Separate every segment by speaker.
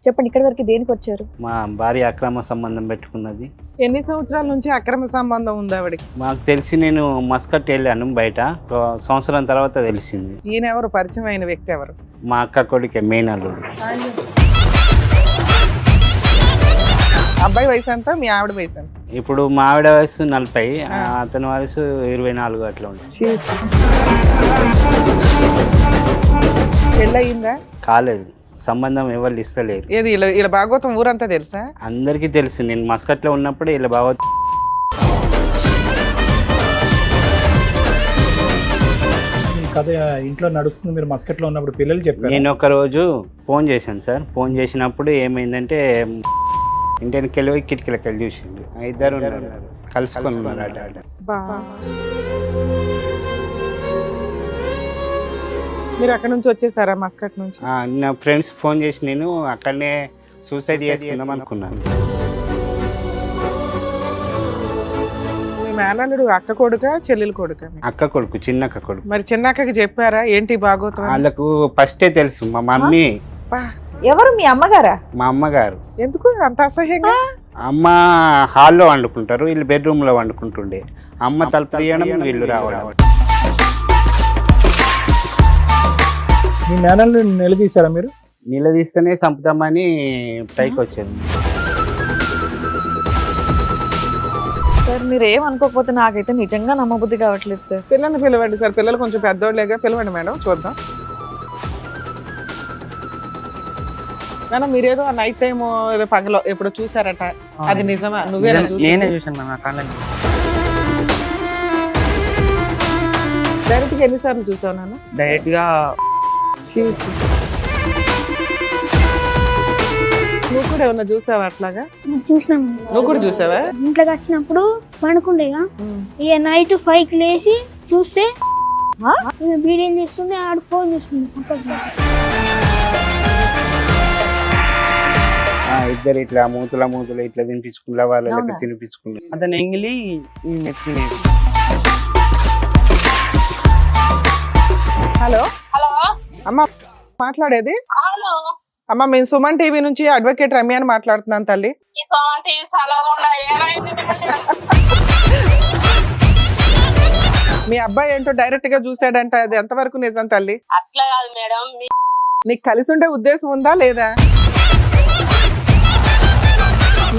Speaker 1: చెప్పండి, ఇక్కడి వరకు దేనికి వచ్చారు?
Speaker 2: మా భార్య అక్రమ సంబంధం పెట్టుకున్నది.
Speaker 3: ఎన్ని సంవత్సరాల నుంచి అక్రమ సంబంధం ఉంది ఆవిడకి?
Speaker 2: మాకు తెలిసి నేను మస్కట్ వెళ్ళాను బయట, ఒక సంవత్సరం తర్వాత తెలిసింది.
Speaker 3: ఈయన ఎవరు? పరిచయం అయిన వ్యక్తి ఎవరు?
Speaker 2: మా అక్క కొడుకే మేనల్లుడు.
Speaker 3: అబ్బాయి వయసు ఎంత? మీ ఆవిడ వయసు ఎంత?
Speaker 2: ఇప్పుడు మా ఆవిడ వయసు 40, అతని వయసు 24 అట్లా ఉంటుంది.
Speaker 3: పెళ్ళయిందా?
Speaker 2: కాలేదు, సంబంధం ఎవరు ఇస్తలేరు.
Speaker 3: ఏది ఇలా భాగవతం ఊరంతా తెలుసా?
Speaker 2: అందరికీ తెలుసు. నేను మస్కట్లో ఉన్నప్పుడు ఇలా బాగా
Speaker 4: కథ ఇంట్లో నడుస్తుంది. మీరు మస్కట్లో ఉన్నప్పుడు పిల్లలు చెప్పారు.
Speaker 2: నేను ఒక రోజు ఫోన్ చేశాను సార్. ఫోన్ చేసినప్పుడు ఏమైందంటే ఇంటికి వెళ్ళి కిటికీలకి వెళ్ళి చూసిండు. ఇద్దరు కలుసుకొని
Speaker 3: మీరు అక్కడ నుంచి వచ్చేసారా? మస్కట్ నుంచి?
Speaker 2: నా ఫ్రెండ్స్ ఫోన్ చేసి నేను అక్కడనే సూసైడ్ చేసుకుందాం అనుకున్నాను.
Speaker 3: మీ మేనల్లుడు అక్క కొడుక చెల్లెలు కొడుక?
Speaker 2: అక్క కొడుకు, చిన్న అక్క కొడుకు.
Speaker 3: మరి చిన్న అక్కకి చెప్పారా ఏంటి భాగవతం?
Speaker 2: వాళ్ళకు ఫస్టే తెలుసు. మా మమ్మీ.
Speaker 1: ఎవరు? మీ అమ్మగారా?
Speaker 2: మా అమ్మగారు.
Speaker 3: ఎందుకు అంత అసహ్యంగా?
Speaker 2: అమ్మ హాల్లో వండుకుంటారు, వీళ్ళు బెడ్రూమ్ లో వండుకుంటుండే. అమ్మ తలుపు తీయడం, వీళ్ళు రావడం.
Speaker 4: మీ మేనల్ని నిలదీశారా మీరు?
Speaker 2: నిలదీస్తేనే చంపుతామని పైకి వచ్చింది.
Speaker 1: సార్ మీరు ఏమనుకోకపోతే నాకైతే నిజంగా నమ్మబుద్ధి కావట్లేదు సార్.
Speaker 3: పిల్లల్ని పిలవండి సార్. పిల్లలు కొంచెం పెద్దోళ్ళేగా, పిలవండి మేడం, చూద్దాం. మేడం మీరేదో నైట్ టైం ఏదో పగలో ఎప్పుడు చూసారట, అది నిజమా? నువ్వేనా?
Speaker 5: నేనే చూసాను మేడం.
Speaker 3: డైరెక్ట్ గా ఎన్నిసార్లు చూసావు నాన్న?
Speaker 5: డైరెక్ట్ గా
Speaker 3: నువ్వు కూడా ఏమన్నా చూసావా అట్లాగా?
Speaker 6: చూసినాం.
Speaker 3: నువ్వు కూడా చూసావా?
Speaker 6: ఇంట్లోకి వచ్చినప్పుడు పడుకుండేగా, ఇక నైట్ 5కి లేచి చూస్తే వీడియో చేస్తుంది, ఆడ ఫోన్ చూస్తుంది.
Speaker 2: ఇద్దరు ఇట్లా మూతుల ఇట్లా తినిపించుకున్నా, వాళ్ళకి తినిపించుకున్నా.
Speaker 5: అతను ఎంగిలి నెచ్చింది.
Speaker 3: హలో
Speaker 7: హలో
Speaker 3: అమ్మ మాట్లాడేది?
Speaker 7: హలో
Speaker 3: అమ్మ మేము సుమన్ టీవీ నుంచి అడ్వకేట్ రమ్య అని మాట్లాడుతున్నాను తల్లి.
Speaker 7: ఈ సోమన్ టీవీ సలహా ఏమైంది?
Speaker 3: మీ అబ్బాయి ఏంటో డైరెక్ట్ గా చూసాడంట, అది ఎంతవరకు నిజం తల్లి?
Speaker 7: అట్లా కాదు మేడం,
Speaker 3: నీకు కలిసి ఉండే ఉద్దేశం ఉందా లేదా?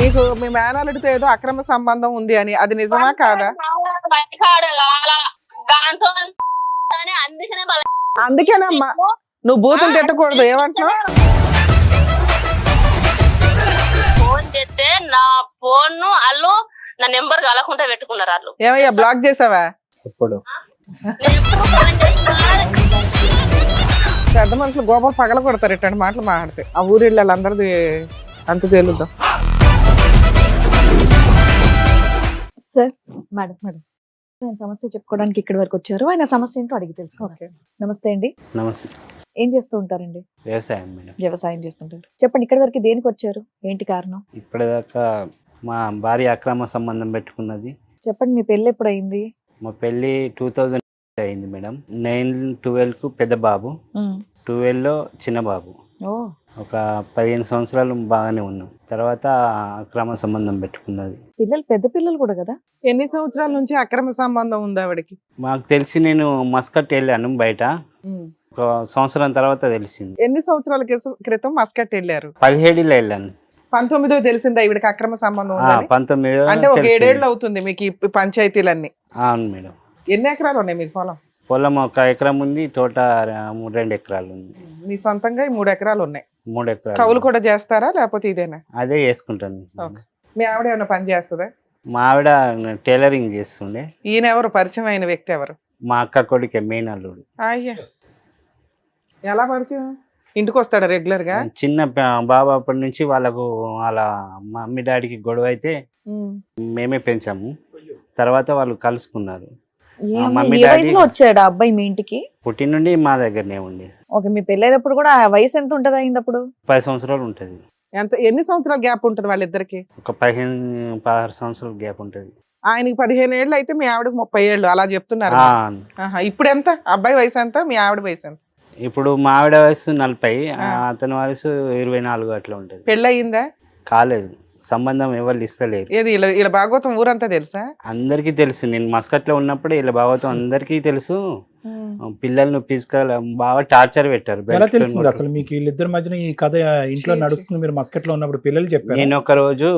Speaker 3: నీకు మీ మేనల్లుడితో ఏదో అక్రమ సంబంధం ఉంది అని, అది నిజమా కాదా? అందుకేనమ్మా నువ్వు బూతులు తిట్టకూడదు. ఏమంటున్నావు?
Speaker 7: ఫోన్ చేస్తే నా ఫోన్ వాళ్ళు నా నెంబర్ కలకుండా పెట్టుకున్నారు వాళ్ళు.
Speaker 3: ఏమయ్యా బ్లాక్ చేసావా?
Speaker 2: ఎప్పుడు
Speaker 3: పెద్ద మనుషులు గోపాలు పగల కొడతారు ఇట్లాంటి మాటలు మాట్లాడితే. ఆ ఊరి వాళ్ళందరిది అంత తేలుద్దాం.
Speaker 1: సార్ మేడం నేను సమస్య చెప్పుకోవడానికి ఇక్కడి వరకు వచ్చారు. ఆయన సమస్య ఏంటో అడిగి తెలుసుకోవాలి. నమస్తే అండి.
Speaker 2: నమస్తే.
Speaker 1: ఏం చేస్తూ ఉంటారండి?
Speaker 2: వ్యవసాయం మేడం.
Speaker 1: వ్యవసాయం చేస్తుంటారు. చెప్పండి, ఇక్కడి వరకు దేనికి వచ్చారు? ఏంటి కారణం?
Speaker 2: ఇప్పటిదాకా మా భార్య అక్రమ సంబంధం పెట్టుకున్నది.
Speaker 1: చెప్పండి, మీ పెళ్ళి ఎప్పుడు అయింది?
Speaker 2: మా పెళ్ళి 2000 అయింది మేడం. 9-12కు పెద్ద బాబు, 12లో చిన్న బాబు. ఒక 15 సంవత్సరాలు బాగానే ఉన్నాం. తర్వాత అక్రమ సంబంధం పెట్టుకున్నది.
Speaker 1: పిల్లలు పెద్ద పిల్లలు కూడా కదా?
Speaker 3: ఎన్ని సంవత్సరాల నుంచి అక్రమ సంబంధం ఉంది ఆవిడకి?
Speaker 2: మాకు తెలిసి నేను మస్కట్ వెళ్ళాను బయట, ఒక సంవత్సరం తర్వాత తెలిసింది.
Speaker 3: ఎన్ని సంవత్సరాల క్రితం మస్కట్ వెళ్ళారు?
Speaker 2: 17లో వెళ్ళాను.
Speaker 3: 19 తెలిసిందా ఈవిడకి అక్రమ సంబంధం ఉందని?
Speaker 2: 19
Speaker 3: అంటే ఒక 7 ఏళ్ళు అవుతుంది మీకు ఈ పంచాయతీలన్నీ?
Speaker 2: అవును మేడం.
Speaker 3: ఎన్ని ఎకరాలు ఉన్నాయి మీకు పొలం?
Speaker 2: పొలం 1 ఎకరం ఉంది, తోట 2 ఎకరాలు ఉంది.
Speaker 3: మీ సొంతంగా 3 ఎకరాలు ఉన్నాయి.
Speaker 2: 3 ఎకరాలు.
Speaker 3: కవులు కూడా చేస్తారా లేకపోతే ఇదేనా?
Speaker 2: అదే చేసుకుంటాను.
Speaker 3: మీ ఆవిడ ఏమైనా పని చేస్తుందా?
Speaker 2: మా ఆవిడ టైలరింగ్ చేస్తుండే.
Speaker 3: ఈయన ఎవరు? పరిచయం అయిన వ్యక్తి ఎవరు?
Speaker 2: మా అక్క కొడుకే మేనల్లుడు.
Speaker 3: అయ్యా, ఎలా పరిచయం? ఇంటికి వస్తాడా రెగ్యులర్ గా?
Speaker 2: చిన్న బాబు అప్పటి నుంచి వాళ్ళకు వాళ్ళ మమ్మీ డాడీకి గొడవ అయితే మేమే పెంచాము. తర్వాత వాళ్ళు కలుసుకున్నారు.
Speaker 1: ఏ వయసులో వచ్చాడు ఆ అబ్బాయి మీ ఇంటికి?
Speaker 2: పుట్టి నుండి మా దగ్గరనే ఉండి.
Speaker 1: ఓకే, మీ పెళ్ళైనప్పుడు కూడా ఆ వయసు ఎంత ఉంటది అయింది అప్పుడు?
Speaker 2: 10 సంవత్సరాలు ఉంటది.
Speaker 3: ఎన్ని సంవత్సరాల గ్యాప్ ఉంటది వాళ్ళిద్దరికి?
Speaker 2: ఒక 15-16 సంవత్సరాల గ్యాప్ ఉంటది.
Speaker 3: ఆయనకి 15 ఏళ్ళు అయితే మీ ఆవిడకి 30 ఏళ్ళు అలా చెప్తున్నారు. ఇప్పుడు ఎంత? అబ్బాయి వయసు ఎంత? మీ ఆవిడ వయసు ఎంత?
Speaker 2: ఇప్పుడు మా ఆవిడ వయసు 40,
Speaker 3: ఆ.
Speaker 2: అతని వయసు 24 అట్లా ఉంటుంది.
Speaker 3: పెళ్ళి అయిందా?
Speaker 2: కాలేదు, సంబంధం ఎవరు ఇస్తలేరు.
Speaker 3: ఏది ఇలా భాగవతం ఊరంతా తెలుసా?
Speaker 2: అందరికీ తెలుసు, నేను మస్కట్లో ఉన్నప్పుడు ఇలా భాగవతం అందరికీ తెలుసు. పిల్లల్ని ఫిజికల్ బాగా టార్చర్ పెట్టారు.
Speaker 4: ఎలా తెలిసింది అసలు మీకు వీళ్ళిద్దరి మధ్యన ఈ కథ ఇంట్లో నడుస్తుంది? మీరు మస్కట్లో ఉన్నప్పుడు పిల్లలు చెప్పారు.
Speaker 2: నేను ఒక రోజు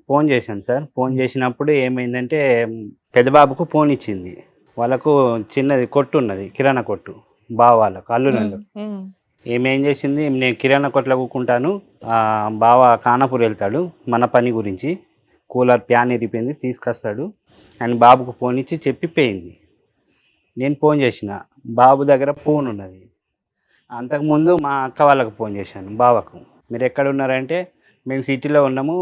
Speaker 2: ఫోన్ చేశాను సార్. ఫోన్ చేసినప్పుడు ఏమైందంటే పెద్ద బాబుకు ఫోన్ ఇచ్చింది. వాళ్ళకు చిన్నది కొట్టు ఉన్నది, కిరాణా కొట్టు, బావ వాళ్ళకు అల్లునందు. ఏం చేసింది, నేను కిరాణా కొట్లో కూకుంటాను, బావ కానాపూర్ వెళ్తాడు మన పని గురించి, కూలర్ ప్యాన్ ఇరిపోయింది తీసుకొస్తాడు అని బాబుకు ఫోన్ ఇచ్చి చెప్పిపోయింది. నేను ఫోన్ చేసిన, బాబు దగ్గర ఫోన్ ఉన్నది. అంతకుముందు మా అక్క వాళ్ళకు ఫోన్ చేశాను, బావకు, మీరు ఎక్కడ ఉన్నారంటే మేము సిటీలో ఉన్నాము,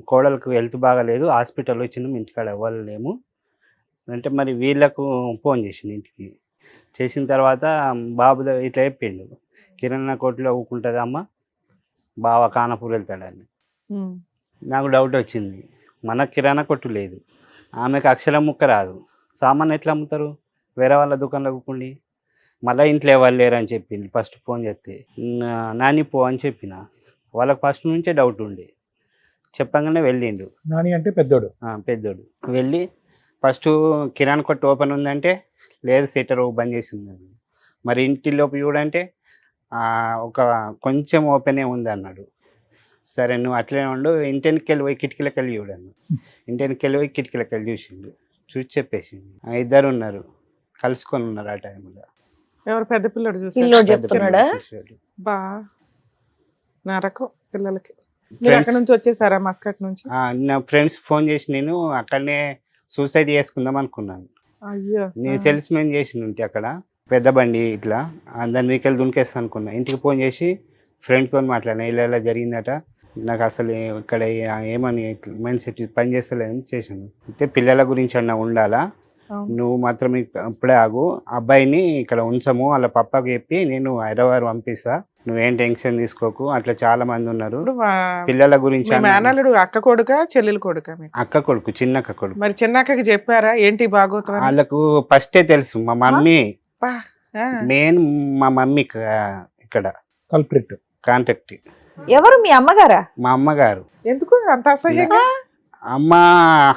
Speaker 2: కోడలకు హెల్త్ బాగాలేదు, హాస్పిటల్ వచ్చినాము, ఇంటికాడ ఇవ్వలేము అంటే. మరి వీళ్ళకు ఫోన్ చేసింది ఇంటికి. చేసిన తర్వాత బాబు ఇట్లా చెప్పిండు, కిరాణా కొట్లో ఊకుంటుంది అమ్మ, బావ కానాపూర్ వెళ్తాడని. నాకు డౌట్ వచ్చింది, మన కిరాణా కొట్టు లేదు, ఆమెకు అక్షరం ముక్క రాదు, సామాన్ ఎట్లా అమ్ముతారు వేరే వాళ్ళ దుకాణంలో కూకుండి, మళ్ళీ ఇంట్లో ఎవరు లేరు అని చెప్పింది. ఫస్ట్ ఫోన్ చేస్తే నాని పో అని చెప్పిన. వాళ్ళకి ఫస్ట్ నుంచే డౌట్ ఉండే, చెప్పగానే వెళ్ళిండు.
Speaker 4: నాని అంటే పెద్దోడు?
Speaker 2: పెద్దోడు. వెళ్ళి ఫస్ట్ కిరాణా కొట్టు ఓపెన్ ఉందంటే లేదు, సెటర్ బంద్ చేసి ఉందండి. మరి ఇంటిలోపు చూడంటే ఒక కొంచెం ఓపెనే ఉంది అన్నాడు. సరే నువ్వు అట్లే ఉండు, ఇంటికి వెళ్ళి పోయి కిటికీలకు వెళ్ళి చూడను. ఇంటికి వెళ్ళి పోయి కిటికీలకు వెళ్ళి చూసిండు, చూసి చెప్పేసిండు. ఇద్దరు ఉన్నారు, కలుసుకొని ఉన్నారు ఆ టైంలో.
Speaker 3: ఎవరు? పెద్ద పిల్లడు
Speaker 1: పిల్లోడు చెప్తున్నాడా?
Speaker 3: బా నరకం పిల్లలకి. మీరు అక్కడ నుంచి వచ్చేసారా మస్కట్ నుంచి?
Speaker 2: నా ఫ్రెండ్స్ ఫోన్ చేసి నేను అక్కడనే సూసైడ్ చేసుకుందాం అనుకున్నాను.
Speaker 3: అయ్యో,
Speaker 2: నేను సేల్స్ మెన్ చేసిన ఉంటే అక్కడ పెద్ద బండి ఇట్లా దాని మీకెళ్ళి దునికేస్తా అనుకున్నా. ఇంటికి ఫోన్ చేసి ఫ్రెండ్తో మాట్లాడినా, ఇలా జరిగిందట, నాకు అసలు ఇక్కడ ఏమని మైండ్ సెట్ పని చేస్తలేదని చేశాను. అయితే పిల్లల గురించి అన్న ఉండాలా, నువ్వు మాత్రం ఇప్పుడే ఆగు, అబ్బాయిని ఇక్కడ ఉంచము, వాళ్ళ పప్పకి చెప్పి నేను హైదరాబాద్ పంపిస్తా, నువ్వేం టెన్షన్ తీసుకోకు, అట్లా చాలా మంది ఉన్నారు పిల్లల గురించి.
Speaker 3: మేనల్లుడు అక్క కొడుక చెల్లెలు కొడుక?
Speaker 2: అక్క కొడుకు, చిన్న అక్క కొడుకు.
Speaker 3: మరి చిన్న అక్కకి చెప్పారా ఏంటి భాగవతం?
Speaker 2: వాళ్ళకు ఫస్టే తెలుసు, మా మమ్మీ మెయిన్, మా మమ్మీ ఇక్కడ
Speaker 4: కల్ప్రిట్
Speaker 2: కాంటాక్ట్.
Speaker 1: ఎవరు? మీ అమ్మగారా?
Speaker 2: మా అమ్మగారు.
Speaker 3: ఎందుకు అంత అసహ్యంగా?
Speaker 2: అమ్మ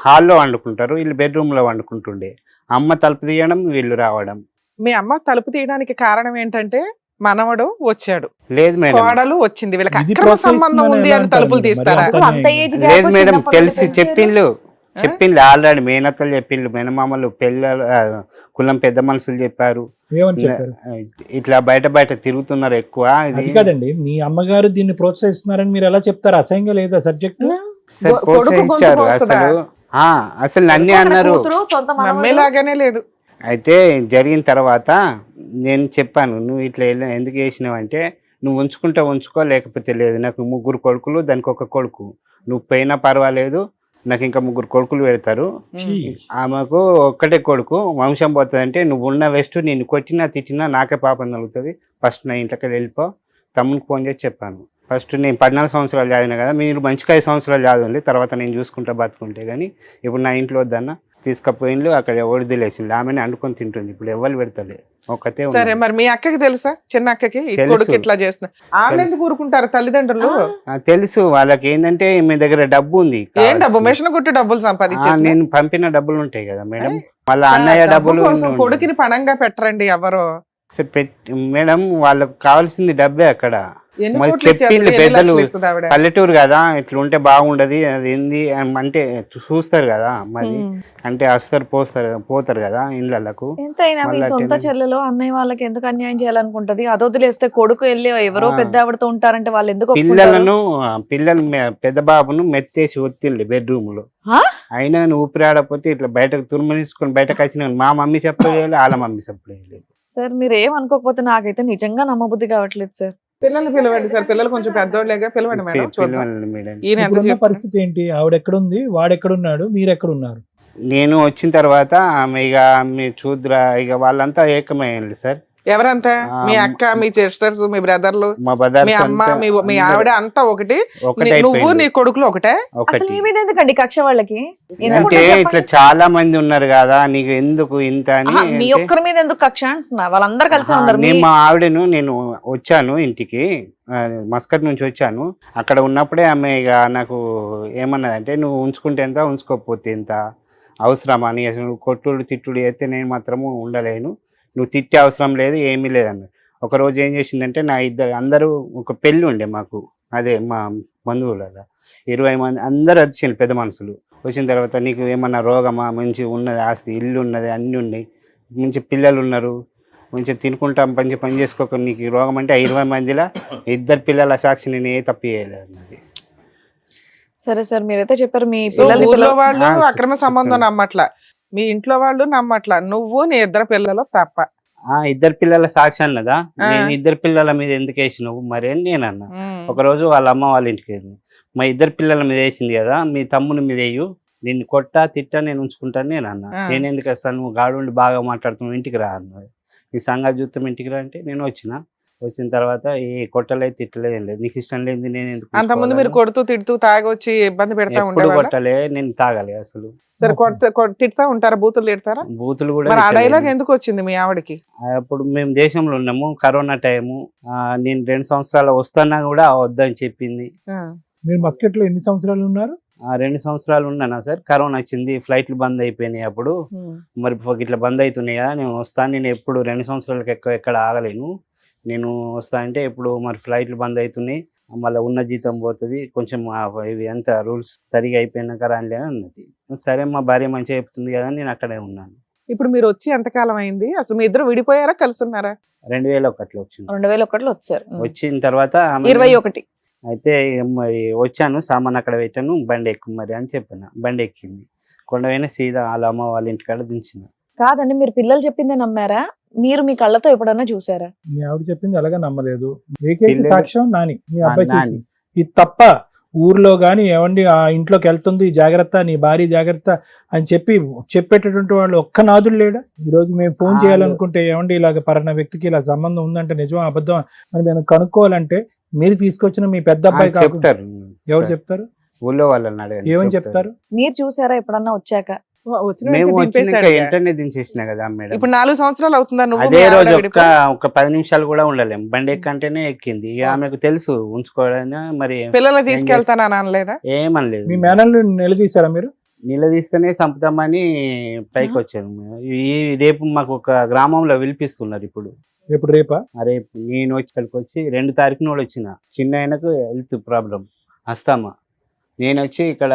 Speaker 2: హాల్లో వండుకుంటారు, వీళ్ళు బెడ్రూమ్ లో వండుకుంటుండే. అమ్మ తలుపు తీయడం, వీళ్ళు రావడం.
Speaker 3: మీ అమ్మ తలుపు తీయడానికి కారణం ఏంటంటే మనవడు వచ్చాడు,
Speaker 2: లేదు మేడం,
Speaker 3: కోడలు వచ్చింది, వీళ్ళకి
Speaker 4: ఇది
Speaker 3: అక్రమ
Speaker 4: process
Speaker 3: సంబంధం
Speaker 4: అని
Speaker 3: ఉంది
Speaker 4: ఎలా
Speaker 3: అని
Speaker 4: అంటారు
Speaker 3: తలుపులు
Speaker 4: మరి?
Speaker 3: తీస్తారా?
Speaker 4: అంత
Speaker 1: అంత ఏజ్ gap
Speaker 2: లేదు మేడం,
Speaker 1: చిన్నప్పటి
Speaker 2: తెలిసి
Speaker 1: నుంచి
Speaker 2: చెప్పిండ్రు ఆల్రెడీ. మేనత్తలు చెప్పిండ్రు, మేనమామలు, పిల్లలు, కులం పెద్ద మనుషులు చెప్పారు.
Speaker 4: ఏమని చెప్పారు?
Speaker 2: ఇట్లా బయట తిరుగుతున్నారు ఎక్కువ.
Speaker 4: అది కాదండి, మీ అమ్మగారు దీన్ని ప్రోత్సహిస్తున్నారని మీరు ఎలా చెప్తారు? అసహ్యంగా లేదా సబ్జెక్ట్?
Speaker 2: ప్రోత్సహించారు అసలు. అసలు నన్నే అన్నారు,
Speaker 1: కూతురు, సొంత మనవడు.
Speaker 3: నమ్మేలాగానే లేదు.
Speaker 2: అయితే జరిగిన తర్వాత నేను చెప్పాను, నువ్వు ఇట్లా ఎందుకు చేసినావు అంటే, నువ్వు ఉంచుకో, లేకపోతే లేదు, నాకు 3 కొడుకులు, దానికి 1 కొడుకు, నువ్వు పోయినా పర్వాలేదు, నాకు ఇంకా 3 కొడుకులు పెడతారు, ఆమెకు ఒక్కటే కొడుకు, వంశం పోతుంది అంటే, నువ్వు ఉన్న వేస్ట్, నేను కొట్టినా తిట్టినా నాకే పాపం కలుగుతుంది, ఫస్ట్ నా ఇంట్లోకి వెళ్ళిపో. తమ్మునికి ఫోన్ చేసి చెప్పాను, ఫస్ట్ నేను 14 సంవత్సరాలు చదివినా కదా, మీరు మంచిగా 5 సంవత్సరాలు చదవండి, తర్వాత నేను చూసుకుంటా బతుకుంటే, కానీ ఇప్పుడు నా ఇంట్లో వద్దన్న తీసుకపోయిండ్రు, అక్కడ వదిలేసింది, ఆమెను అండుకొని తింటుంది, ఇప్పుడు ఎవరు పెడతలే, ఒక్కతే ఉంది.
Speaker 3: సరే, మరి మీ అక్కకి తెలుసా? చిన్న అక్కకి ఈ
Speaker 2: తెలుసు.
Speaker 3: కొడుకు ఇట్లా చేస్తున్నా ఆమె ఎందుకు ఊరుకుంటారు తల్లిదండ్రులు?
Speaker 2: తెలుసు వాళ్ళకి, ఏంటంటే మీ దగ్గర డబ్బు ఉంది.
Speaker 3: ఏం డబ్బు? మిషన్ కుట్టి డబ్బులు సంపాదించారు.
Speaker 2: నేను పంపిన డబ్బులు ఉంటాయి కదా మేడం, వాళ్ళ అన్నయ్య డబ్బులు.
Speaker 3: కొడుకుని పణంగా పెట్టరండి ఎవరు
Speaker 2: మేడం, వాళ్ళకి కావాల్సింది డబ్బే అక్కడ.
Speaker 3: ఎన్ని
Speaker 2: మరి
Speaker 3: కోట్లు
Speaker 2: చెప్పింది
Speaker 3: ఇచ్చేస్తారు? ఎన్ని
Speaker 2: పెద్దలు,
Speaker 3: లక్షలు ఇస్తుంది ఆవిడ?
Speaker 2: పల్లెటూరు కదా, ఇట్లా ఉంటే బాగుండదు, అది ఏంది అంటే చూస్తారు కదా, మరి అంటే వస్తారు పోతారు కదా ఇళ్ళకు.
Speaker 1: ఎంతైనా మీ సొంత చెల్లెలో అన్నయ్య వాళ్ళకి ఎందుకు అన్యాయం చేయాలనుకుంటది? అది వదిలేస్తే కొడుకు వెళ్ళి ఎవరో పెద్ద ఆవిడతో ఉంటారంటే వాళ్ళు ఎందుకు ఒప్పుకుంటారు?
Speaker 2: పిల్లలు పెద్ద బాబును మెత్తేసి ఒత్తిండి బెడ్రూమ్ లో, అయినా ఊపిరి ఆడపోతే ఇట్లా బయటకు తుర్మనిసుకొని బయటకు వచ్చిన మా మమ్మీ చెప్పలేదు, వాళ్ళ మమ్మీ చెప్పలేదు.
Speaker 1: సార్ మీరు ఏం అనుకోకపోతే నాకైతే నిజంగా నమ్మబుద్ధి కావట్లేదు సార్.
Speaker 3: పిల్లల్ని పిలవండి సార్, పిల్లలు కొంచెం పెద్దోళ్ళేగా, పిలవండి మేడం, చూద్దాం ఈయన ఎంత
Speaker 4: ఇప్పుడున్న
Speaker 3: చెప్తున్నా.
Speaker 4: పరిస్థితి ఏంటి? ఆవిడ ఎక్కడుంది, వాడు ఎక్కడున్నాడు, మీరు ఎక్కడున్నారు?
Speaker 2: నేను వచ్చిన తర్వాత ఆమె ఇక మీరు చూద్దురా, ఇక వాళ్ళంతా ఏకమయ్యారు సార్.
Speaker 3: ఎవరంతా మీ అక్క మీ సిస్టర్స్ మీ బ్రదర్లు
Speaker 2: మా బ్రదర్స్
Speaker 3: మీ అమ్మ మీ ఆవిడ అంతా ఒకటి
Speaker 2: ఒకటే
Speaker 3: నువ్వు నీ కొడుకులు ఒకటే
Speaker 1: అసలు
Speaker 2: ఒకటి
Speaker 1: మీ మీద ఎందుకండి కక్ష వాళ్ళకి ఎందుకు
Speaker 2: అంటే
Speaker 1: చెప్పండి?
Speaker 2: ఇట్లా చాలా మంది ఉన్నారు కదా నీకు ఎందుకు ఇంత అని
Speaker 1: ఆహా, మీ
Speaker 2: అంటే,
Speaker 1: ఒక్కరి మీద ఎందుకు కక్ష అంటున్నా వాళ్ళందరూ కలిసి
Speaker 2: ఆహా,
Speaker 1: ఉన్నారు
Speaker 2: నేను మా ఆవిడను నేను వచ్చాను ఇంటికి మస్కట్ నుంచి వచ్చాను. అక్కడ ఉన్నప్పుడే ఆమె ఇక నాకు ఏమన్నదంటే నువ్వు ఉంచుకుంటే ఎంత ఉంచుకోకపోతే ఎంత అవసరమా అని అసలు నువ్వు కొట్టుడు తిట్టుడు అయితే నేను మాత్రము ఉండలేను, నువ్వు తిట్టే అవసరం లేదు ఏమీ లేదన్న. ఒకరోజు ఏం చేసిందంటే నా అందరూ ఒక పెళ్ళి ఉండే మాకు, అదే మా బంధువులలో 20 మంది అందరు వచ్చింది పెద్ద మనుషులు. వచ్చిన తర్వాత నీకు ఏమన్నా రోగమా, మంచి ఉన్నది ఆస్తి ఇల్లు ఉన్నది అన్నీ ఉన్నాయి, మంచి పిల్లలు ఉన్నారు, మంచిగా తినుకుంటాం మంచి పని చేసుకోక నీకు రోగం అంటే 20 మందిలో 2 పిల్లల సాక్షి నేను ఏ తప్పు చేయలేదు అన్నది.
Speaker 1: సరే సార్ మీరైతే చెప్పారు మీ
Speaker 3: సో
Speaker 1: పిల్లల్ని
Speaker 3: ఊర్లో వాళ్ళు
Speaker 2: ఆ,
Speaker 3: అక్రమ సంబంధం
Speaker 2: చెప్తాను.
Speaker 3: నమ్మట్ల, మీ ఇంట్లో వాళ్ళు నమ్మట్ల, నువ్వు నీ 2 పిల్లలు తప్ప.
Speaker 2: 2 పిల్లల సాక్షి అన్నదా,
Speaker 3: ఆ.
Speaker 2: నేను 2 పిల్లల మీద ఎందుకు వేసినావు మరి అని నేను అన్నా.
Speaker 3: ఉమ్.
Speaker 2: ఒకరోజు వాళ్ళ అమ్మ వాళ్ళ ఇంటికి వెళ్ళింది, మా 2 పిల్లల మీద వేసింది కదా మీ తమ్ముని మీద వేయు, నిన్ను కొట్టా తిట్టా నేను ఉంచుకుంటాను నేను అన్నా.
Speaker 3: ఆ.
Speaker 2: నేను ఎందుకు వస్తాను, నువ్వు గాడుండి బాగా మాట్లాడుతున్నావు ఇంటికి రా అన్నది. ఈ సంగతి చూస్తాం ఇంటికి రా అంటే నేను వచ్చిన తర్వాత ఏ కొట్టలేదు తిట్టలేదు ఏం లేదు, నీకు ఇష్టం లేదు నేను ఎందుకు
Speaker 3: అంతకుముందు మీరు
Speaker 2: ఉంచుకోవాలని.
Speaker 3: కొడుతూ తిడుతూ తాగొచ్చి ఇబ్బంది పెడతా
Speaker 2: ఎప్పుడు
Speaker 3: ఉండేవాళ్ళ?
Speaker 2: కొట్టలే, నేను తాగలే అసలు.
Speaker 3: సరే తిడతా ఉంటారా, బూతులు తిడతారా?
Speaker 2: బూతులు కూడా
Speaker 3: మరి ఆ
Speaker 2: తిట్టలేదు.
Speaker 3: డైలాగ్ ఎందుకు వచ్చింది మీ ఆవిడకి?
Speaker 2: అప్పుడు మేము దేశంలో ఉన్నాము, కరోనా టైము, నేను 2 సంవత్సరాలు వస్తున్నా కూడా వద్దని చెప్పింది.
Speaker 3: ఆ.
Speaker 4: మీరు మస్కెట్ లో ఎన్ని సంవత్సరాలు ఉన్నారు?
Speaker 2: 2 సంవత్సరాలు ఉన్నానా సార్, కరోనా వచ్చింది, ఫ్లైట్లు బంద్ అయిపోయినాయి. అప్పుడు మరి ఇట్లా బంద్ అవుతున్నాయి కదా, నేను వస్తాను, నేను ఎప్పుడు 2 సంవత్సరాలకు ఎక్కడ ఆగలేను, నేను వస్తా అంటే ఎప్పుడు మరి ఫ్లైట్లు బంద్ అవుతున్నాయి, మళ్ళీ ఉన్న జీతం పోతుంది, కొంచెం ఇవి అంతా రూల్స్ సరిగా అయిపోయినాక రానిలే అన్నది. సరే మా భార్య మంచిగా చెప్తుంది కదా నేను అక్కడే ఉన్నాను.
Speaker 3: ఇప్పుడు మీరు వచ్చి ఎంతకాలం అయింది? అసలు మీ ఇద్దరు విడిపోయారా కలిసి ఉన్నారా?
Speaker 2: 2001లో వచ్చింది.
Speaker 1: 2001లో వచ్చారు
Speaker 2: వచ్చిన తర్వాత ఆమె
Speaker 1: 21
Speaker 2: అయితే మరి వచ్చాను, సామాన్ అక్కడ పెట్టాను, బండి ఎక్కు మరి అని చెప్పాను. బండి ఎక్కింది, కొండవైన సీదా వాళ్ళ అమ్మ వాళ్ళ ఇంటికాడ దించిన.
Speaker 1: కాదండి మీరు పిల్లలు చెప్పిందే నమ్మారా, మీరు మీ కళ్ళతో ఎప్పుడన్నా చూసారా?
Speaker 4: మీ ఆవిడ చెప్పింది అలాగే నమ్మలేదు. ఏకైక
Speaker 2: పిల్లలు-
Speaker 4: సాక్ష్యం నాని, మీ అబ్బాయి
Speaker 2: నాని.
Speaker 4: చేసింది. ఇది తప్ప ఊర్లో గాని ఏమండి ఆ ఇంట్లోకి వెళ్తుంది జాగ్రత్త, నీ భార్య జాగ్రత్త అని చెప్పేటటువంటి వాళ్ళు ఒక్క నాదులు లేడా? ఈ రోజు మేము ఫోన్
Speaker 2: ఆ,
Speaker 4: చేయాలనుకుంటే ఏమండి ఇలాగ పలానా వ్యక్తికి ఇలా సంబంధం ఉందంటే నిజం అబద్ధం అని మేము కనుక్కోవాలంటే మీరు తీసుకొచ్చిన మీ పెద్ద అబ్బాయి కాకుండా
Speaker 2: చెప్తారు.
Speaker 4: ఎవరు చెప్తారు?
Speaker 2: ఊళ్ళో వాళ్ళని అడగండి,
Speaker 4: ఏమని
Speaker 2: చెప్తారు.
Speaker 4: చెప్తారు?
Speaker 1: మీరు చూసారా ఎప్పుడన్నా వచ్చాక?
Speaker 3: వచ్చిన
Speaker 2: మేము
Speaker 3: వెంటనే
Speaker 2: వచ్చినాక
Speaker 3: దింపేశాడు ఇక.
Speaker 2: వెంటనే దించేసిన కదా మేడం.
Speaker 3: ఇప్పుడు 4 సంవత్సరాలు అవుతుందా నువ్వు
Speaker 2: అదే
Speaker 3: మీ ఆవిడ
Speaker 2: రోజు
Speaker 3: విడిపోయి?
Speaker 2: ఒక 10 నిమిషాలు కూడా ఉండలేము, బండి ఎక్కంటేనే ఎక్కింది. ఇక ఆమెకు తెలుసు ఉంచుకోవడానికి, మరి
Speaker 3: పిల్లల్ని తీసుకెళ్తానని అనలేదా?
Speaker 2: ఏమనలేదు.
Speaker 4: మీ మేనల్ని నిలదీశారా మీరు?
Speaker 2: నిలదీస్తేనే చంపుతామని పైకి వచ్చాను. ఈ రేపు మాకు ఒక గ్రామంలో పిలిపిస్తున్నారు ఇప్పుడు.
Speaker 4: ఎప్పుడు రేపా?
Speaker 2: రేపు నేను ఇక్కడికి వచ్చి 2 తారీఖున కూడా వచ్చిన. చిన్న ఆయనకు హెల్త్ ప్రాబ్లం అస్తామా, నేను వచ్చి ఇక్కడ